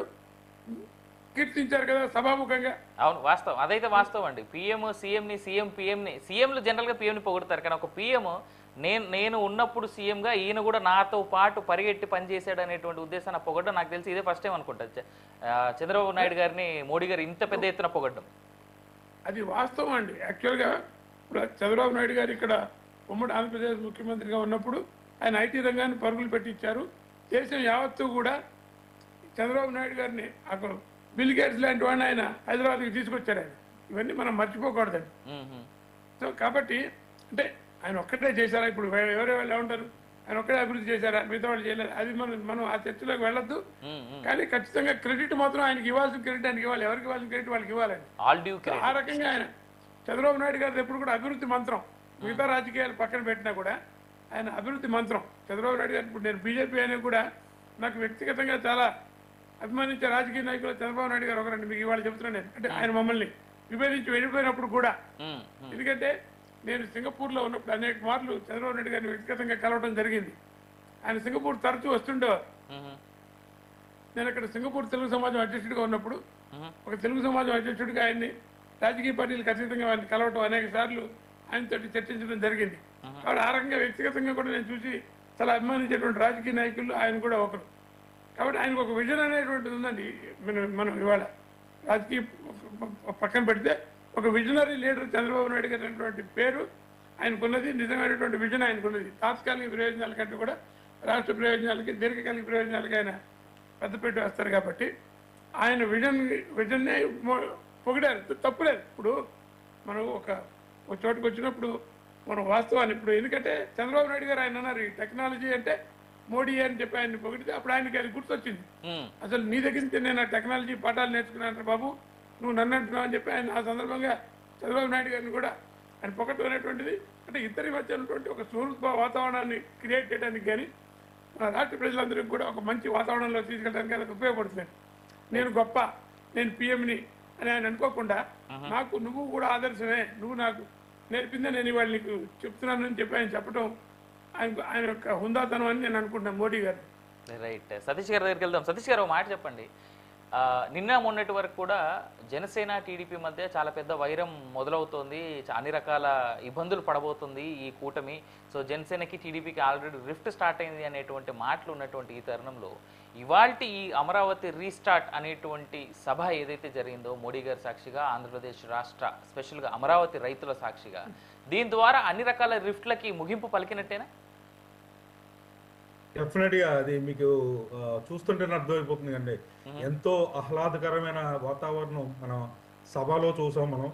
కీర్తించారు కదా సభాముఖంగా.
అవును, వాస్తవం, అదైతే వాస్తవం అండి. పిఎం సీఎంని, సీఎం పిఎంని, సీఎంలు జనరల్గా పిఎంని పొగుడతారు, కానీ ఒక పిఎం నేను ఉన్నప్పుడు సీఎంగా ఈయన కూడా నాతో పాటు పరిగెట్టి పనిచేశాడు అనేటువంటి ఉద్దేశాన్ని పొగడ్డం నాకు తెలిసి ఇదే ఫస్ట్ టైం అనుకుంటా చంద్రబాబు నాయుడు గారిని మోడీ గారు ఇంత పెద్ద ఎత్తున పొగడ్డం.
అది వాస్తవం అండి. యాక్చువల్గా చంద్రబాబు నాయుడు గారు ఇక్కడ ఉమ్మడి ఆంధ్రప్రదేశ్ ముఖ్యమంత్రిగా ఉన్నప్పుడు ఆయన ఐటీ రంగాన్ని పరుగులు పెట్టించారు. దేశం యావత్తు కూడా చంద్రబాబు నాయుడు గారిని అక్కడ బిల్ గేట్స్ లాంటి వాడిని ఆయన హైదరాబాద్కి తీసుకొచ్చారు. ఆయన ఇవన్నీ మనం మర్చిపోకూడదండి. సో కాబట్టి అంటే ఆయన ఒక్కటే చేశారా? ఇప్పుడు ఎవరెవరు ఎలా ఉంటారు? ఆయన ఒక్కడే అభివృద్ధి చేశారా? మిగతా వాళ్ళు చేయలేదు. అది మనం ఆ చర్చలోకి వెళ్ళొద్దు. కానీ ఖచ్చితంగా క్రెడిట్ మాత్రం ఆయనకి ఇవ్వాల్సిన క్రెడిట్ ఆయనకి ఇవ్వాలి. ఎవరికి ఇవ్వాల్సిన క్రెడిట్ వాళ్ళకి ఇవ్వాలండి. ఆ రకంగా ఆయన చంద్రబాబు నాయుడు గారు ఎప్పుడు కూడా అభివృద్ధి మంత్రం, మిగతా రాజకీయాలు పక్కన పెట్టినా కూడా ఆయన అభివృద్ధి మంత్రం చంద్రబాబు నాయుడు గారు. ఇప్పుడు నేను బీజేపీ అనేది కూడా నాకు వ్యక్తిగతంగా చాలా అభిమానించే రాజకీయ నాయకులు చంద్రబాబు నాయుడు గారు ఒకరండి. మీకు ఇవాళ చెప్తున్నాను నేను. అంటే ఆయన మమ్మల్ని విభేదించి వెళ్ళిపోయినప్పుడు కూడా, ఎందుకంటే నేను సింగపూర్లో ఉన్నప్పుడు అనేక మార్లు చంద్రబాబు నాయుడు గారిని వ్యక్తిగతంగా కలవడం జరిగింది. ఆయన సింగపూర్ తరచూ వస్తుండేవారు. నేను అక్కడ సింగపూర్ తెలుగు సమాజం అధ్యక్షుడిగా ఉన్నప్పుడు ఒక తెలుగు సమాజం అధ్యక్షుడిగా ఆయన్ని రాజకీయ పార్టీలకు అతీతంగా ఆయన్ని కలవటం అనేక సార్లు ఆయనతో చర్చించడం జరిగింది. కాబట్టి ఆ రకంగా వ్యక్తిగతంగా కూడా నేను చూసి చాలా అభిమానించేటువంటి రాజకీయ నాయకులు ఆయన కూడా ఒకరు. కాబట్టి ఆయనకు ఒక విజన్ అనేటువంటిది ఉందండి. మనం ఇవాళ రాజకీయ పక్కన పెడితే ఒక విజనరీ లీడర్ చంద్రబాబు నాయుడు గారు అనేటువంటి పేరు ఆయనకున్నది. నిజమైనటువంటి విజన్ ఆయనకున్నది. తాత్కాలిక ప్రయోజనాల కంటే కూడా రాష్ట్ర ప్రయోజనాలకి, దీర్ఘకాలిక ప్రయోజనాలకి ఆయన పెద్దపీట వేస్తారు. కాబట్టి ఆయన విజన్నే పొగిడారు. తప్పులేదు. ఇప్పుడు మనం ఒక చోటుకు వచ్చినప్పుడు మనం వాస్తవాన్ని ఇప్పుడు ఎందుకంటే చంద్రబాబు నాయుడు గారు ఆయన అన్నారు ఈ టెక్నాలజీ అంటే మోడీ అని చెప్పి ఆయన్ని పొగిడితే అప్పుడు ఆయనకి అది గుర్తొచ్చింది. అసలు నీ దగ్గర నుంచి నేను ఆ టెక్నాలజీ పాఠాలు నేర్చుకున్నాను బాబు, నువ్వు నన్ను అంటున్నావు అని చెప్పి ఆయన ఆ సందర్భంగా చంద్రబాబు నాయుడు గారిని కూడా ఆయన పొగట్టం అనేటువంటిది అంటే ఇద్దరి మధ్య ఉన్నటువంటి ఒక సుహృద్భావ వాతావరణాన్ని క్రియేట్ చేయడానికి కానీ మన రాష్ట్ర ప్రజలందరికీ కూడా ఒక మంచి వాతావరణంలో తీసుకెళ్ళడానికి అది ఉపయోగపడుతుంది. నేను గొప్ప, నేను పిఎంని అని ఆయన అనుకోకుండా నాకు నువ్వు కూడా ఆదర్శమే, నువ్వు నాకు నేర్పిందే నేను ఇవాళ నీకు చెప్తున్నానని చెప్పి ఆయన చెప్పడం ఆయన యొక్క హుందాతనం అని నేను అనుకుంటున్నాను మోడీ గారు.
రైట్. సతీష్ గారి దగ్గరికి వెళ్దాం. సతీష్ గారు ఒక మాట చెప్పండి. నిన్న మొన్నటి వరకు కూడా జనసేన టీడీపీ మధ్య చాలా పెద్ద వైరం మొదలవుతోంది, అన్ని రకాల ఇబ్బందులు పడబోతుంది ఈ కూటమి. సో జనసేనకి టీడీపీకి ఆల్రెడీ రిఫ్ట్ స్టార్ట్ అయింది అనేటువంటి మాటలు ఉన్నటువంటి ఈ తరుణంలో ఇవాల్టి ఈ అమరావతి రీస్టార్ట్ అనేటువంటి సభ ఏదైతే జరిగిందో మోడీ గారి సాక్షిగా, ఆంధ్రప్రదేశ్ రాష్ట్ర స్పెషల్గా అమరావతి రైతుల సాక్షిగా, దీని ద్వారా అన్ని రకాల రిఫ్ట్లకి ముగింపు పలికినట్టేనా?
డెఫినెట్ గా అది మీకు చూస్తుంటేనే అర్థమైపోతుంది అండి. ఎంతో ఆహ్లాదకరమైన వాతావరణం మనం సభలో చూసాం మనం.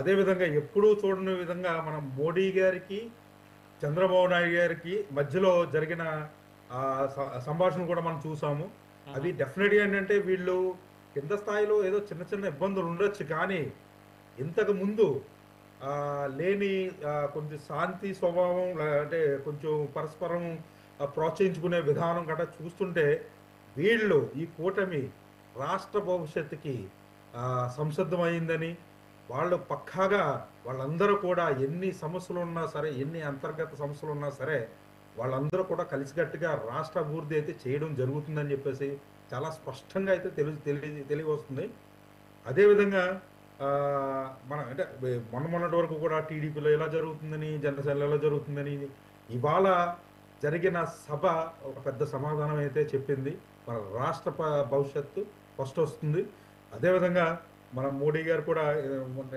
అదే విధంగా ఎప్పుడూ చూడని విధంగా మనం మోడీ గారికి చంద్రబాబు నాయుడు గారికి మధ్యలో జరిగిన సంభాషణ కూడా మనం చూసాము. అది డెఫినెట్ గా ఏంటంటే వీళ్ళు కింద స్థాయిలో ఏదో చిన్న చిన్న ఇబ్బందులు ఉండొచ్చు, కానీ ఇంతకు ముందు లేని కొంచెం శాంతి స్వభావం అంటే కొంచెం పరస్పరం ప్రోత్సహించుకునే విధానం గట్రా చూస్తుంటే వీళ్ళు ఈ కూటమి రాష్ట్ర భవిష్యత్తుకి సంసిద్ధమైందని వాళ్ళు పక్కాగా వాళ్ళందరూ కూడా ఎన్ని సమస్యలు ఉన్నా సరే, ఎన్ని అంతర్గత సమస్యలు ఉన్నా సరే వాళ్ళందరూ కూడా కలిసికట్టుగా రాష్ట్ర అభివృద్ధి అయితే చేయడం జరుగుతుందని చెప్పేసి చాలా స్పష్టంగా అయితే తెలియవస్తుంది. అదేవిధంగా మన అంటే మొన్నటి వరకు కూడా టీడీపీలో ఎలా జరుగుతుందని, జనసేనలో ఎలా జరుగుతుందని, ఇవాళ జరిగిన సభ ఒక పెద్ద సమాధానం అయితే చెప్పింది. మన రాష్ట్ర భవిష్యత్తు ఫస్ట్ వస్తుంది. అదేవిధంగా మన మోడీ గారు కూడా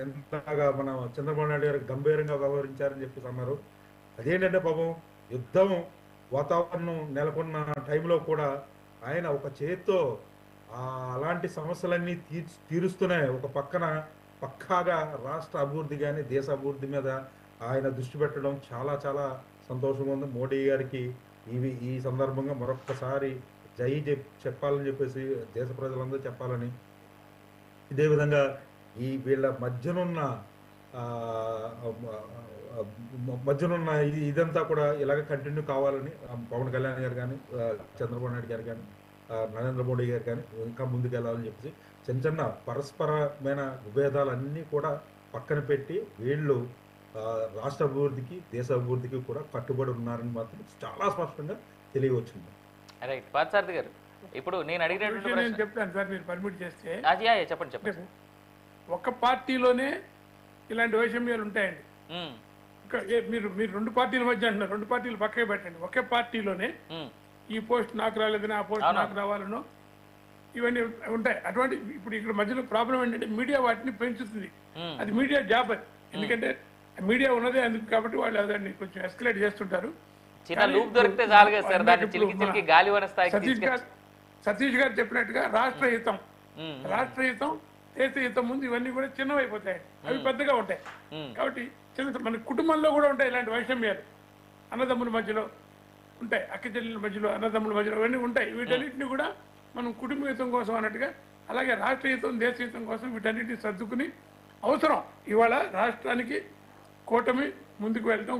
ఎంతగా మన చంద్రబాబు నాయుడు గారు గంభీరంగా వ్యవహరించారని చెప్పేసి అన్నారు. అదేంటంటే పాపం యుద్ధం వాతావరణం నెలకొన్న టైంలో కూడా ఆయన ఒక చేత్తో అలాంటి సమస్యలన్నీ తీరుస్తూనే ఒక పక్కన పక్కాగా రాష్ట్ర అభివృద్ధి కానీ దేశ అభివృద్ధి మీద ఆయన దృష్టి పెట్టడం చాలా చాలా సంతోషంగా ఉంది. మోడీ గారికి ఈ సందర్భంగా మరొక్కసారి జై చెప్పాలని చెప్పేసి దేశ ప్రజలందరూ చెప్పాలని, ఇదే విధంగా ఈ వీళ్ళ మధ్యనున్న ఇదంతా కూడా ఇలాగ కంటిన్యూ కావాలని పవన్ కళ్యాణ్ గారు కానీ, చంద్రబాబు నాయుడు గారు కానీ, నరేంద్ర మోడీ గారు కానీ ఇంకా ముందుకు వెళ్ళాలని చెప్పేసి చిన్న చిన్న పరస్పరమైన విభేదాలన్నీ కూడా పక్కన పెట్టి వీళ్ళు రాష్ట్ర అభివృద్ధికి దేశ అభివృద్ధికి కూడా కట్టుబడి ఉన్నారని మాత్రం చాలా స్పష్టంగా తెలియవచ్చింది.
రైట్. పార్థసారథి గారు, ఇప్పుడు నేను అడిగినటువంటి
చెప్తాను సార్, మీరు పర్మిట్ చేస్తే.
చెప్పండి.
ఒక్క పార్టీలోనే ఇలాంటి వైషమ్యాలు ఉంటాయండి. మీరు మీరు 2 పార్టీల మధ్య అంటున్నారు, 2 పార్టీలు పక్కకి పెట్టండి. ఒకే పార్టీలోనే ఈ పోస్ట్ నాకు రాలేదని ఆ పోస్ట్ నాకు రావాలనో ఇవన్నీ ఉంటాయి. అటువంటి ఇప్పుడు ఇక్కడ మధ్యలో ప్రాబ్లం ఏంటంటే మీడియా వాటిని పెంచుతుంది. అది మీడియా జాబ్ అది. ఎందుకంటే మీడియా ఉన్నదే అందుకు కాబట్టి వాళ్ళు దాన్ని కొంచెం ఎస్కలేట్ చేస్తుంటారు. సతీష్ గారు చెప్పినట్టుగా రాష్ట్ర హితం దేశ హితం ముందు ఇవన్నీ కూడా చిన్నవైపోతాయి, అవి పెద్దగా ఉంటాయి. కాబట్టి మన కుటుంబంలో కూడా ఉంటాయి ఇలాంటి వైషమ్యాలు, అన్నదమ్ముల మధ్యలో ఉంటాయి, అక్క చెల్లెల మధ్యలో, అన్నదమ్ముల మధ్యలో ఇవన్నీ ఉంటాయి. వీటన్నిటిని కూడా మనం కుటుంబ హితం కోసం అన్నట్టుగా, అలాగే రాష్ట్ర హితం దేశ హితం కోసం వీటన్నిటిని సర్దుకుని అవసరం. ఇవాళ రాష్ట్రానికి కూటమిగా ముందుకు వెళ్ళడం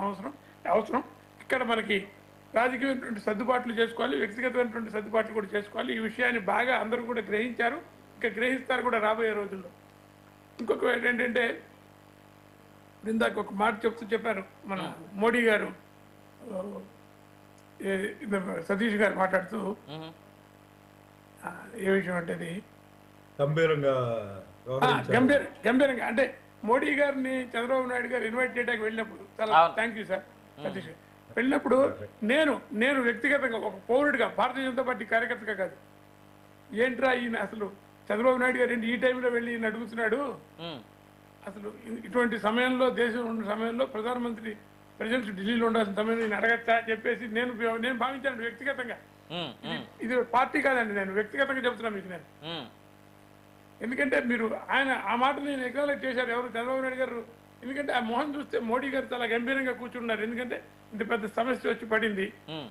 అవసరం. ఇక్కడ మనకి రాజకీయమైనటువంటి సర్దుబాట్లు చేసుకోవాలి, వ్యక్తిగతమైనటువంటి సర్దుబాట్లు కూడా చేసుకోవాలి. ఈ విషయాన్ని బాగా అందరూ కూడా గ్రహించారు, ఇంకా గ్రహిస్తారు కూడా రాబోయే రోజుల్లో. ఇంకొక ఏంటంటే ఇందాక ఒక మాట చెప్పారు మన మోడీ గారు, సతీష్ గారు మాట్లాడుతూ ఏ విషయం అంటే అది గంభీరంగా అంటే మోడీ గారిని చంద్రబాబు నాయుడు గారు ఇన్వైట్ చేయడానికి వెళ్ళినప్పుడు చాలా థ్యాంక్ యూ సార్ సతీష్ గారు వెళ్ళినప్పుడు నేను వ్యక్తిగతంగా ఒక పౌరుడిగా, భారతీయ జనతా పార్టీ కార్యకర్తగా కాదు, ఏంట్రా ఈయన అసలు చంద్రబాబు నాయుడు గారు ఈ టైంలో వెళ్ళి ఈయన అడుగుతున్నాడు, అసలు ఇటువంటి సమయంలో దేశం ఉన్న సమయంలో ప్రధానమంత్రి ప్రెసిడెంట్ ఢిల్లీలో ఉండాల్సిన సమయంలో నేను అడగచ్చా చెప్పేసి నేను భావించాను వ్యక్తిగతంగా. ఇది పార్టీ కాదండి, నేను వ్యక్తిగతంగా చెప్తున్నాను మీకు నేను. ఎందుకంటే మీరు ఆయన ఆ మాట నేను ఎక్నాలెడ్జ్ చేశారు ఎవరు, చంద్రబాబు నాయుడు గారు. ఎందుకంటే ఆ మోహన్ చూస్తే మోడీ గారు చాలా గంభీరంగా కూర్చున్నారు. ఎందుకంటే ఇంత పెద్ద సమస్య వచ్చి పడింది,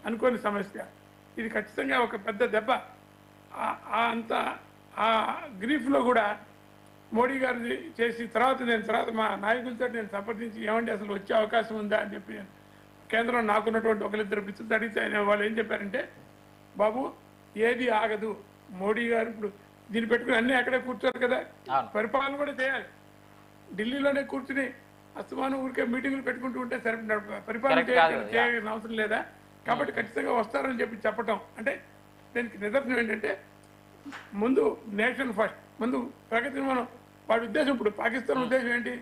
అనుకోని సమస్య. ఇది ఖచ్చితంగా ఒక పెద్ద దెబ్బ. అంత ఆ గ్రీఫ్లో కూడా మోడీ గారు చేసి తర్వాత మా నాయకులతో నేను సంప్రదించి ఏమంటే అసలు వచ్చే అవకాశం ఉందా అని చెప్పి కేంద్రం నాకున్నటువంటి ఒకరిద్దరు పిచ్చులు అడిగితే వాళ్ళు ఏం చెప్పారంటే, బాబు ఏది ఆగదు, మోడీ గారు ఇప్పుడు దీన్ని పెట్టుకుని అన్నీ అక్కడే కూర్చోరు కదా, పరిపాలన కూడా చేయాలి. ఢిల్లీలోనే కూర్చుని అస్తమానం ఊరికే మీటింగులు పెట్టుకుంటూ ఉంటే సరే పరిపాలన చేయాల్సిన అవసరం లేదా, కాబట్టి ఖచ్చితంగా వస్తారని చెప్పటం అంటే దీనికి నిదర్శనం ఏంటంటే ముందు నేషన్ ఫస్ట్, ముందు ప్రగతిని మనం వాడి ఉద్దేశం. ఇప్పుడు పాకిస్తాన్ ఉద్దేశం ఏంటి,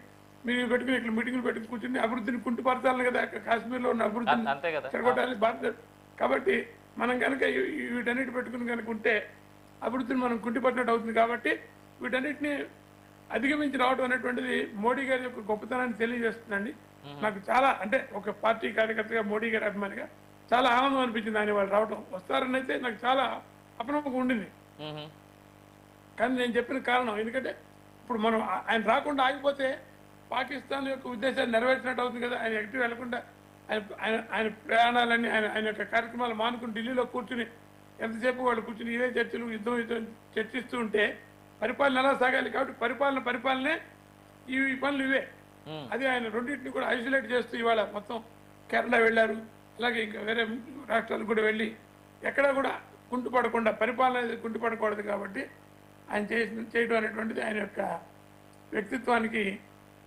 మీరు పెట్టుకుని ఇక్కడ మీటింగులు పెట్టుకుని కూర్చుని అభివృద్ధిని కుంటుపరచాలి కదా, కాశ్మీర్లో ఉన్న అభివృద్ధిని చెడగొట్టాలి భారత. కాబట్టి మనం కనుక వీటన్నిటి పెట్టుకుని కనుక ఉంటే అభివృద్ధిని మనం కుంటిపట్టినట్టు అవుతుంది. కాబట్టి వీటన్నిటిని అధిగమించి రావడం అనేటువంటిది మోడీ గారి యొక్క గొప్పతనాన్ని తెలియజేస్తుందండి. నాకు చాలా అంటే ఒక పార్టీ కార్యకర్తగా, మోడీ గారి అభిమానిగా చాలా ఆనందం అనిపించింది ఆయన వాళ్ళు రావడం. వస్తారని అయితే నాకు చాలా అపనమ్మకం ఉండింది. కానీ నేను చెప్పిన కారణం ఎందుకంటే ఇప్పుడు మనం ఆయన రాకుండా ఆగిపోతే పాకిస్తాన్ యొక్క ఉద్దేశాన్ని నెరవేర్చినట్టు అవుతుంది కదా. ఆయన ఎక్కడికి వెళ్లకుండా ఆయన ప్రయాణాలన్నీ ఆయన యొక్క కార్యక్రమాలు మానుకుని ఢిల్లీలో కూర్చుని ఎంతసేపు వాళ్ళు కూర్చుని ఇదే చర్చలు యుద్ధం చర్చిస్తూ ఉంటే పరిపాలన ఎలా సాగాలి. కాబట్టి పరిపాలనే ఈ పనులు ఇవే. అది ఆయన రెండింటిని కూడా ఐసోలేట్ చేస్తూ ఇవాళ మొత్తం కేరళ వెళ్ళారు, అలాగే ఇంకా వేరే రాష్ట్రాలకు కూడా వెళ్ళి ఎక్కడా కూడా కుంటుపడకుండా పరిపాలన కుంటుపడకూడదు. కాబట్టి ఆయన చేయడం అనేటువంటిది ఆయన యొక్క వ్యక్తిత్వానికి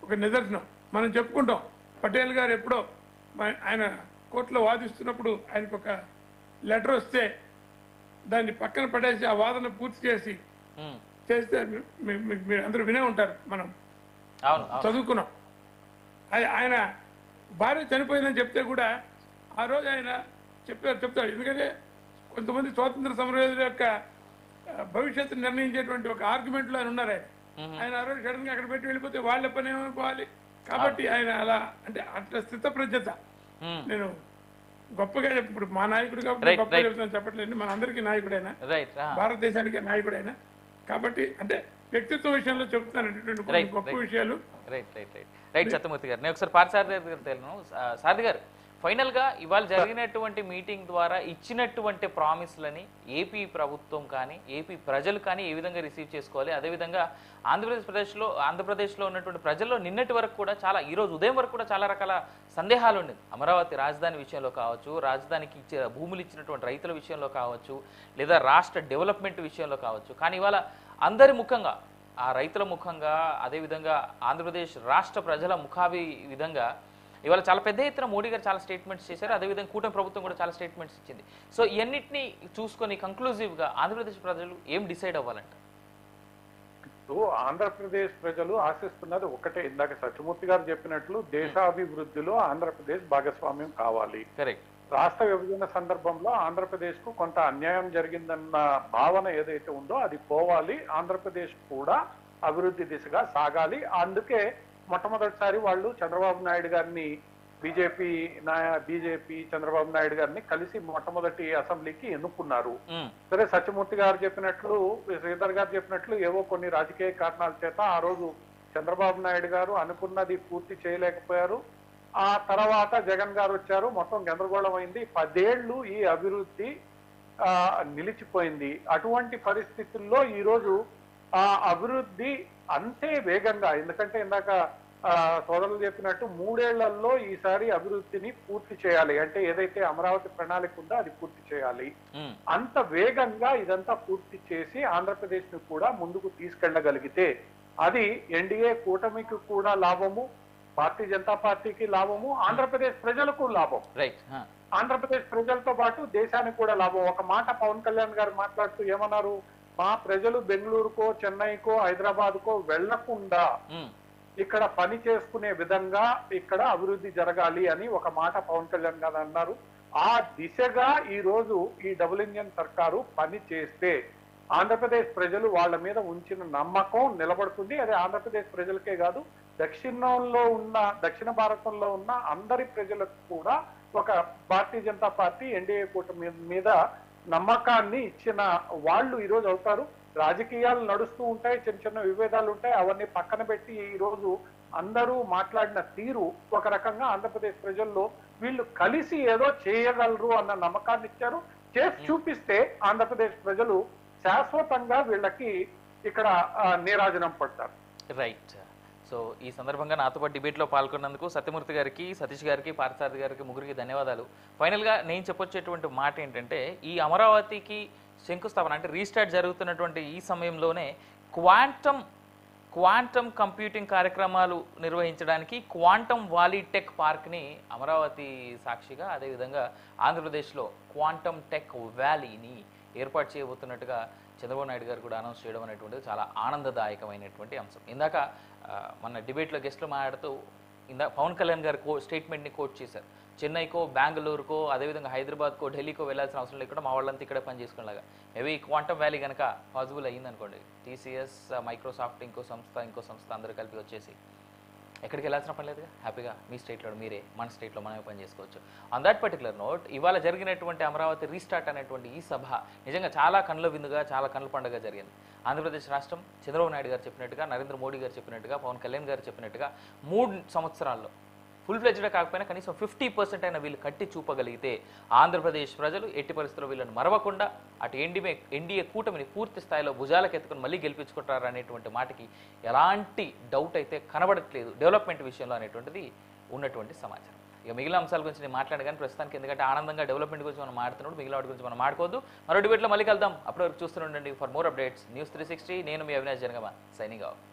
ఒక నిదర్శనం. మనం చెప్పుకుంటాం, పటేల్ గారు ఎప్పుడో ఆయన కోర్టులో వాదిస్తున్నప్పుడు ఆయనకు ఒక లెటర్ వస్తే దాన్ని పక్కన పడేసి ఆ వాదన పూర్తి చేస్తే మీరు అందరూ వినే ఉంటారు, మనం చదువుకున్నాం. ఆయన భార్య చనిపోయిందని చెప్తే కూడా ఆ రోజు ఆయన చెప్తాడు. ఎందుకంటే కొంతమంది స్వాతంత్ర సమరయోధుల యొక్క భవిష్యత్తు నిర్ణయించేటువంటి ఒక ఆర్గ్యుమెంట్లో ఆయన ఉన్నారు. ఆయన ఆ రోజు సడన్ గా అక్కడ పెట్టి వెళ్ళిపోతే వాళ్ళ పని ఏమైపోవాలి. కాబట్టి ఆయన అలా అంటే అట్లా స్థితప్రజ్ఞత. నేను గొప్పగా ఇప్పుడు మా నాయకుడు కాబట్టి గొప్పగా చెప్తాను చెప్పట్లేదు, మన అందరికీ నాయకుడైనా, భారతదేశానికి నాయకుడైనా. కాబట్టి అంటే వ్యక్తిత్వ విషయంలో చెప్తాను గొప్ప విషయాలు.
రైట్ సత్యమూర్తి గారు, నేను ఒకసారి పార్థసారథి గారు తెలియను. సారథి గారు, ఫైనల్ గా ఇవాళ జరిగినటువంటి మీటింగ్ ద్వారా ఇచ్చినటువంటి ప్రామిస్లని ఏపీ ప్రభుత్వం కానీ ఏపీ ప్రజలు కానీ ఏ విధంగా రిసీవ్ చేసుకోవాలి, అదేవిధంగా ఆంధ్రప్రదేశ్లో ఉన్నటువంటి ప్రజల్లో నిన్నటి వరకు కూడా చాలా, ఈరోజు ఉదయం వరకు కూడా చాలా రకాల సందేహాలు ఉండేది. అమరావతి రాజధాని విషయంలో కావచ్చు, రాజధానికి భూములు ఇచ్చినటువంటి రైతుల విషయంలో కావచ్చు, లేదా రాష్ట్ర డెవలప్మెంట్ విషయంలో కావచ్చు. కానీ ఇవాళ అందరి ముఖంగా, ఆ రైతుల ముఖంగా, అదేవిధంగా ఆంధ్రప్రదేశ్ రాష్ట్ర ప్రజల ముఖావి విధంగా ఇవాళ చాలా పెద్ద ఎత్తున మోడీ గారు చాలా స్టేట్మెంట్స్ చేశారు. అదేవిధంగా కూటమి ప్రభుత్వం కూడా చాలా స్టేట్మెంట్స్ ఇచ్చింది. సో ఇవన్నిటిని చూసుకొని కంక్లూజివ్గా ఆంధ్రప్రదేశ్ ప్రజలు ఏం డిసైడ్ అవ్వాలంట?
ఆంధ్రప్రదేశ్ ప్రజలు ఆశిస్తున్నది ఒకటే, ఇందాక సత్యమూర్తి గారు చెప్పినట్లు దేశాభివృద్ధిలో ఆంధ్రప్రదేశ్ భాగస్వామ్యం కావాలి.
కరెక్ట్.
రాష్ట్ర విభజన సందర్భంలో ఆంధ్రప్రదేశ్ కు కొంత అన్యాయం జరిగిందన్న భావన ఏదైతే ఉందో అది పోవాలి, ఆంధ్రప్రదేశ్ కూడా అభివృద్ధి దిశగా సాగాలి. అందుకే మొట్టమొదటిసారి వాళ్ళు చంద్రబాబు నాయుడు గారిని బీజేపీ చంద్రబాబు నాయుడు గారిని కలిసి మొట్టమొదటి అసెంబ్లీకి ఎన్నుకున్నారు. సరే, సత్యమూర్తి గారు చెప్పినట్లు, శ్రీధర్ గారు చెప్పినట్లు ఏవో కొన్ని రాజకీయ కారణాల చేత ఆ రోజు చంద్రబాబు నాయుడు గారు అనుకున్నది పూర్తి చేయలేకపోయారు. ఆ తర్వాత జగన్ గారు వచ్చారు, మొత్తం గందరగోళం అయింది. 10 ఏళ్లు ఈ అభివృద్ధి నిలిచిపోయింది. అటువంటి పరిస్థితుల్లో ఈ రోజు ఆ అభివృద్ధి అంతే వేగంగా, ఎందుకంటే ఇందాక సోదరులు చెప్పినట్టు 3 ఏళ్లలో ఈసారి అభివృద్ధిని పూర్తి చేయాలి, అంటే ఏదైతే అమరావతి ప్రణాళిక ఉందో అది పూర్తి చేయాలి. అంత వేగంగా ఇదంతా పూర్తి చేసి ఆంధ్రప్రదేశ్ ని కూడా ముందుకు తీసుకెళ్లగలిగితే అది ఎన్డీఏ కూటమికి కూడా లాభము, భారతీయ జనతా పార్టీకి లాభము, ఆంధ్రప్రదేశ్ ప్రజలకు లాభం. ఆంధ్రప్రదేశ్ ప్రజలతో పాటు దేశానికి కూడా లాభం. ఒక మాట పవన్ కళ్యాణ్ గారు మాట్లాడుతూ ఏమన్నారు, మా ప్రజలు బెంగళూరుకో చెన్నైకో హైదరాబాద్కో వెళ్లకుండా ఇక్కడ పని చేసుకునే విధంగా ఇక్కడ అభివృద్ధి జరగాలి అని ఒక మాట పవన్ కళ్యాణ్ గారు అన్నారు. ఆ దిశగా ఈ రోజు ఈ డబుల్ ఇంజిన్ సర్కారు పని చేస్తే ఆంధ్రప్రదేశ్ ప్రజలు వాళ్ళ మీద ఉంచిన నమ్మకం నిలబడుతుంది. అది ఆంధ్రప్రదేశ్ ప్రజలకే కాదు, దక్షిణ భారతంలో ఉన్న అందరి ప్రజలకు కూడా ఒక భారతీయ జనతా పార్టీ ఎన్డీఏ కూటమి మీద నమ్మకాన్ని ఇచ్చిన వాళ్ళు ఈరోజు అవుతారు. రాజకీయాలు నడుస్తూ ఉంటాయి, చిన్న చిన్న విభేదాలు ఉంటాయి, అవన్నీ పక్కన పెట్టి ఈ రోజు అందరూ మాట్లాడిన తీరు ఒక రకంగా ఆంధ్రప్రదేశ్ ప్రజల్లో వీళ్ళు కలిసి ఏదో చేయగలరు అన్న నమ్మకాన్ని ఇచ్చారు. చేసి చూపిస్తే ఆంధ్రప్రదేశ్ ప్రజలు శాశ్వతంగా వీళ్ళకి ఇక్కడ నీరాజనం పడతారు.
రైట్. సో ఈ సందర్భంగా నాతో పాటు డిబేట్లో పాల్గొన్నందుకు సత్యమూర్తి గారికి, సతీష్ గారికి, పార్థసారథి గారికి, ముగ్గురికి ధన్యవాదాలు. ఫైనల్గా నేను చెప్పొచ్చేటువంటి మాట ఏంటంటే, ఈ అమరావతికి శంకుస్థాపన అంటే రీస్టార్ట్ జరుగుతున్నటువంటి ఈ సమయంలోనే క్వాంటమ్ కంప్యూటింగ్ కార్యక్రమాలు నిర్వహించడానికి క్వాంటమ్ వాలీ టెక్ పార్క్ని అమరావతి సాక్షిగా, అదేవిధంగా ఆంధ్రప్రదేశ్లో క్వాంటమ్ టెక్ వ్యాలీని ఏర్పాటు చేయబోతున్నట్టుగా చంద్రబాబు నాయుడు గారు కూడా అనౌన్స్ చేయడం అనేటువంటిది చాలా ఆనందదాయకమైనటువంటి అంశం. ఇందాక మన డిబేట్లో గెస్ట్లు మాట్లాడుతూ పవన్ కళ్యాణ్ గారు స్టేట్మెంట్ని కోట్ చేశారు. చెన్నైకో, బెంగళూరుకో, అదేవిధంగా హైదరాబాద్కో, ఢిల్లీకో వెళ్ళాల్సిన అవసరం లేకుండా మా వాళ్ళంతా ఇక్కడే పని చేసుకునేలాగా మేబీ క్వాంటమ్ వ్యాలీ కనుక పాసిబుల్ అయ్యిందనుకోండి, టీసీఎస్, మైక్రోసాఫ్ట్, ఇంకో సంస్థ అందరూ కలిపి వచ్చేసి ఎక్కడికి వెళ్ళాల్సిన పని లేదుగా, హ్యాపీగా మీ స్టేట్లో మీరే, మన స్టేట్లో మనమే పని చేసుకోవచ్చు. ఆన్ దట్ పర్టికులర్ నోట్, ఇవాళ జరిగినటువంటి అమరావతి రీస్టార్ట్ అనేటువంటి ఈ సభ నిజంగా చాలా కన్నుల విందుగా, చాలా కన్నుల పండుగ జరిగింది. ఆంధ్రప్రదేశ్ రాష్ట్రం చంద్రబాబు నాయుడు గారు చెప్పినట్టుగా, నరేంద్ర మోడీ గారు చెప్పినట్టుగా, పవన్ కళ్యాణ్ గారు చెప్పినట్టుగా 3 సంవత్సరాల్లో ఫుల్ ఫ్లెడ్జ్గా కాకపోయినా కనీసం 50% అయినా వీళ్ళు కట్టి చూపగలిగితే ఆంధ్రప్రదేశ్ ప్రజలు ఎట్టి పరిస్థితుల్లో వీళ్ళని మరవకుండా అటు ఎన్డీఏ కూటమిని పూర్తి స్థాయిలో భుజాలకు ఎత్తుకుని మళ్ళీ గెలిపించుకుంటారు అనేటువంటి మాటకి ఎలాంటి డౌట్ అయితే కనబడట్లేదు డెవలప్మెంట్ విషయంలో అనేటువంటిది ఉన్నటువంటి సమాచారం. ఇక మిగిలిన అంశాల గురించి నేను మాట్లాడాను కానీ ప్రస్తుతానికి, ఎందుకంటే ఆనందంగా డెవలప్మెంట్ గురించి మనం మాట్లాడుతున్నాడు, మిగిలిన వాటి గురించి మనం మాట్లాడుకోవద్దు. మరో డిబేట్లో మళ్ళీ కలుద్దాం. అప్పటి వరకు చూస్తూనే ఉండండి. For more updates news 360. నేను మీ అవినాష్ జనగామ, సైనింగ్ ఆఫ్.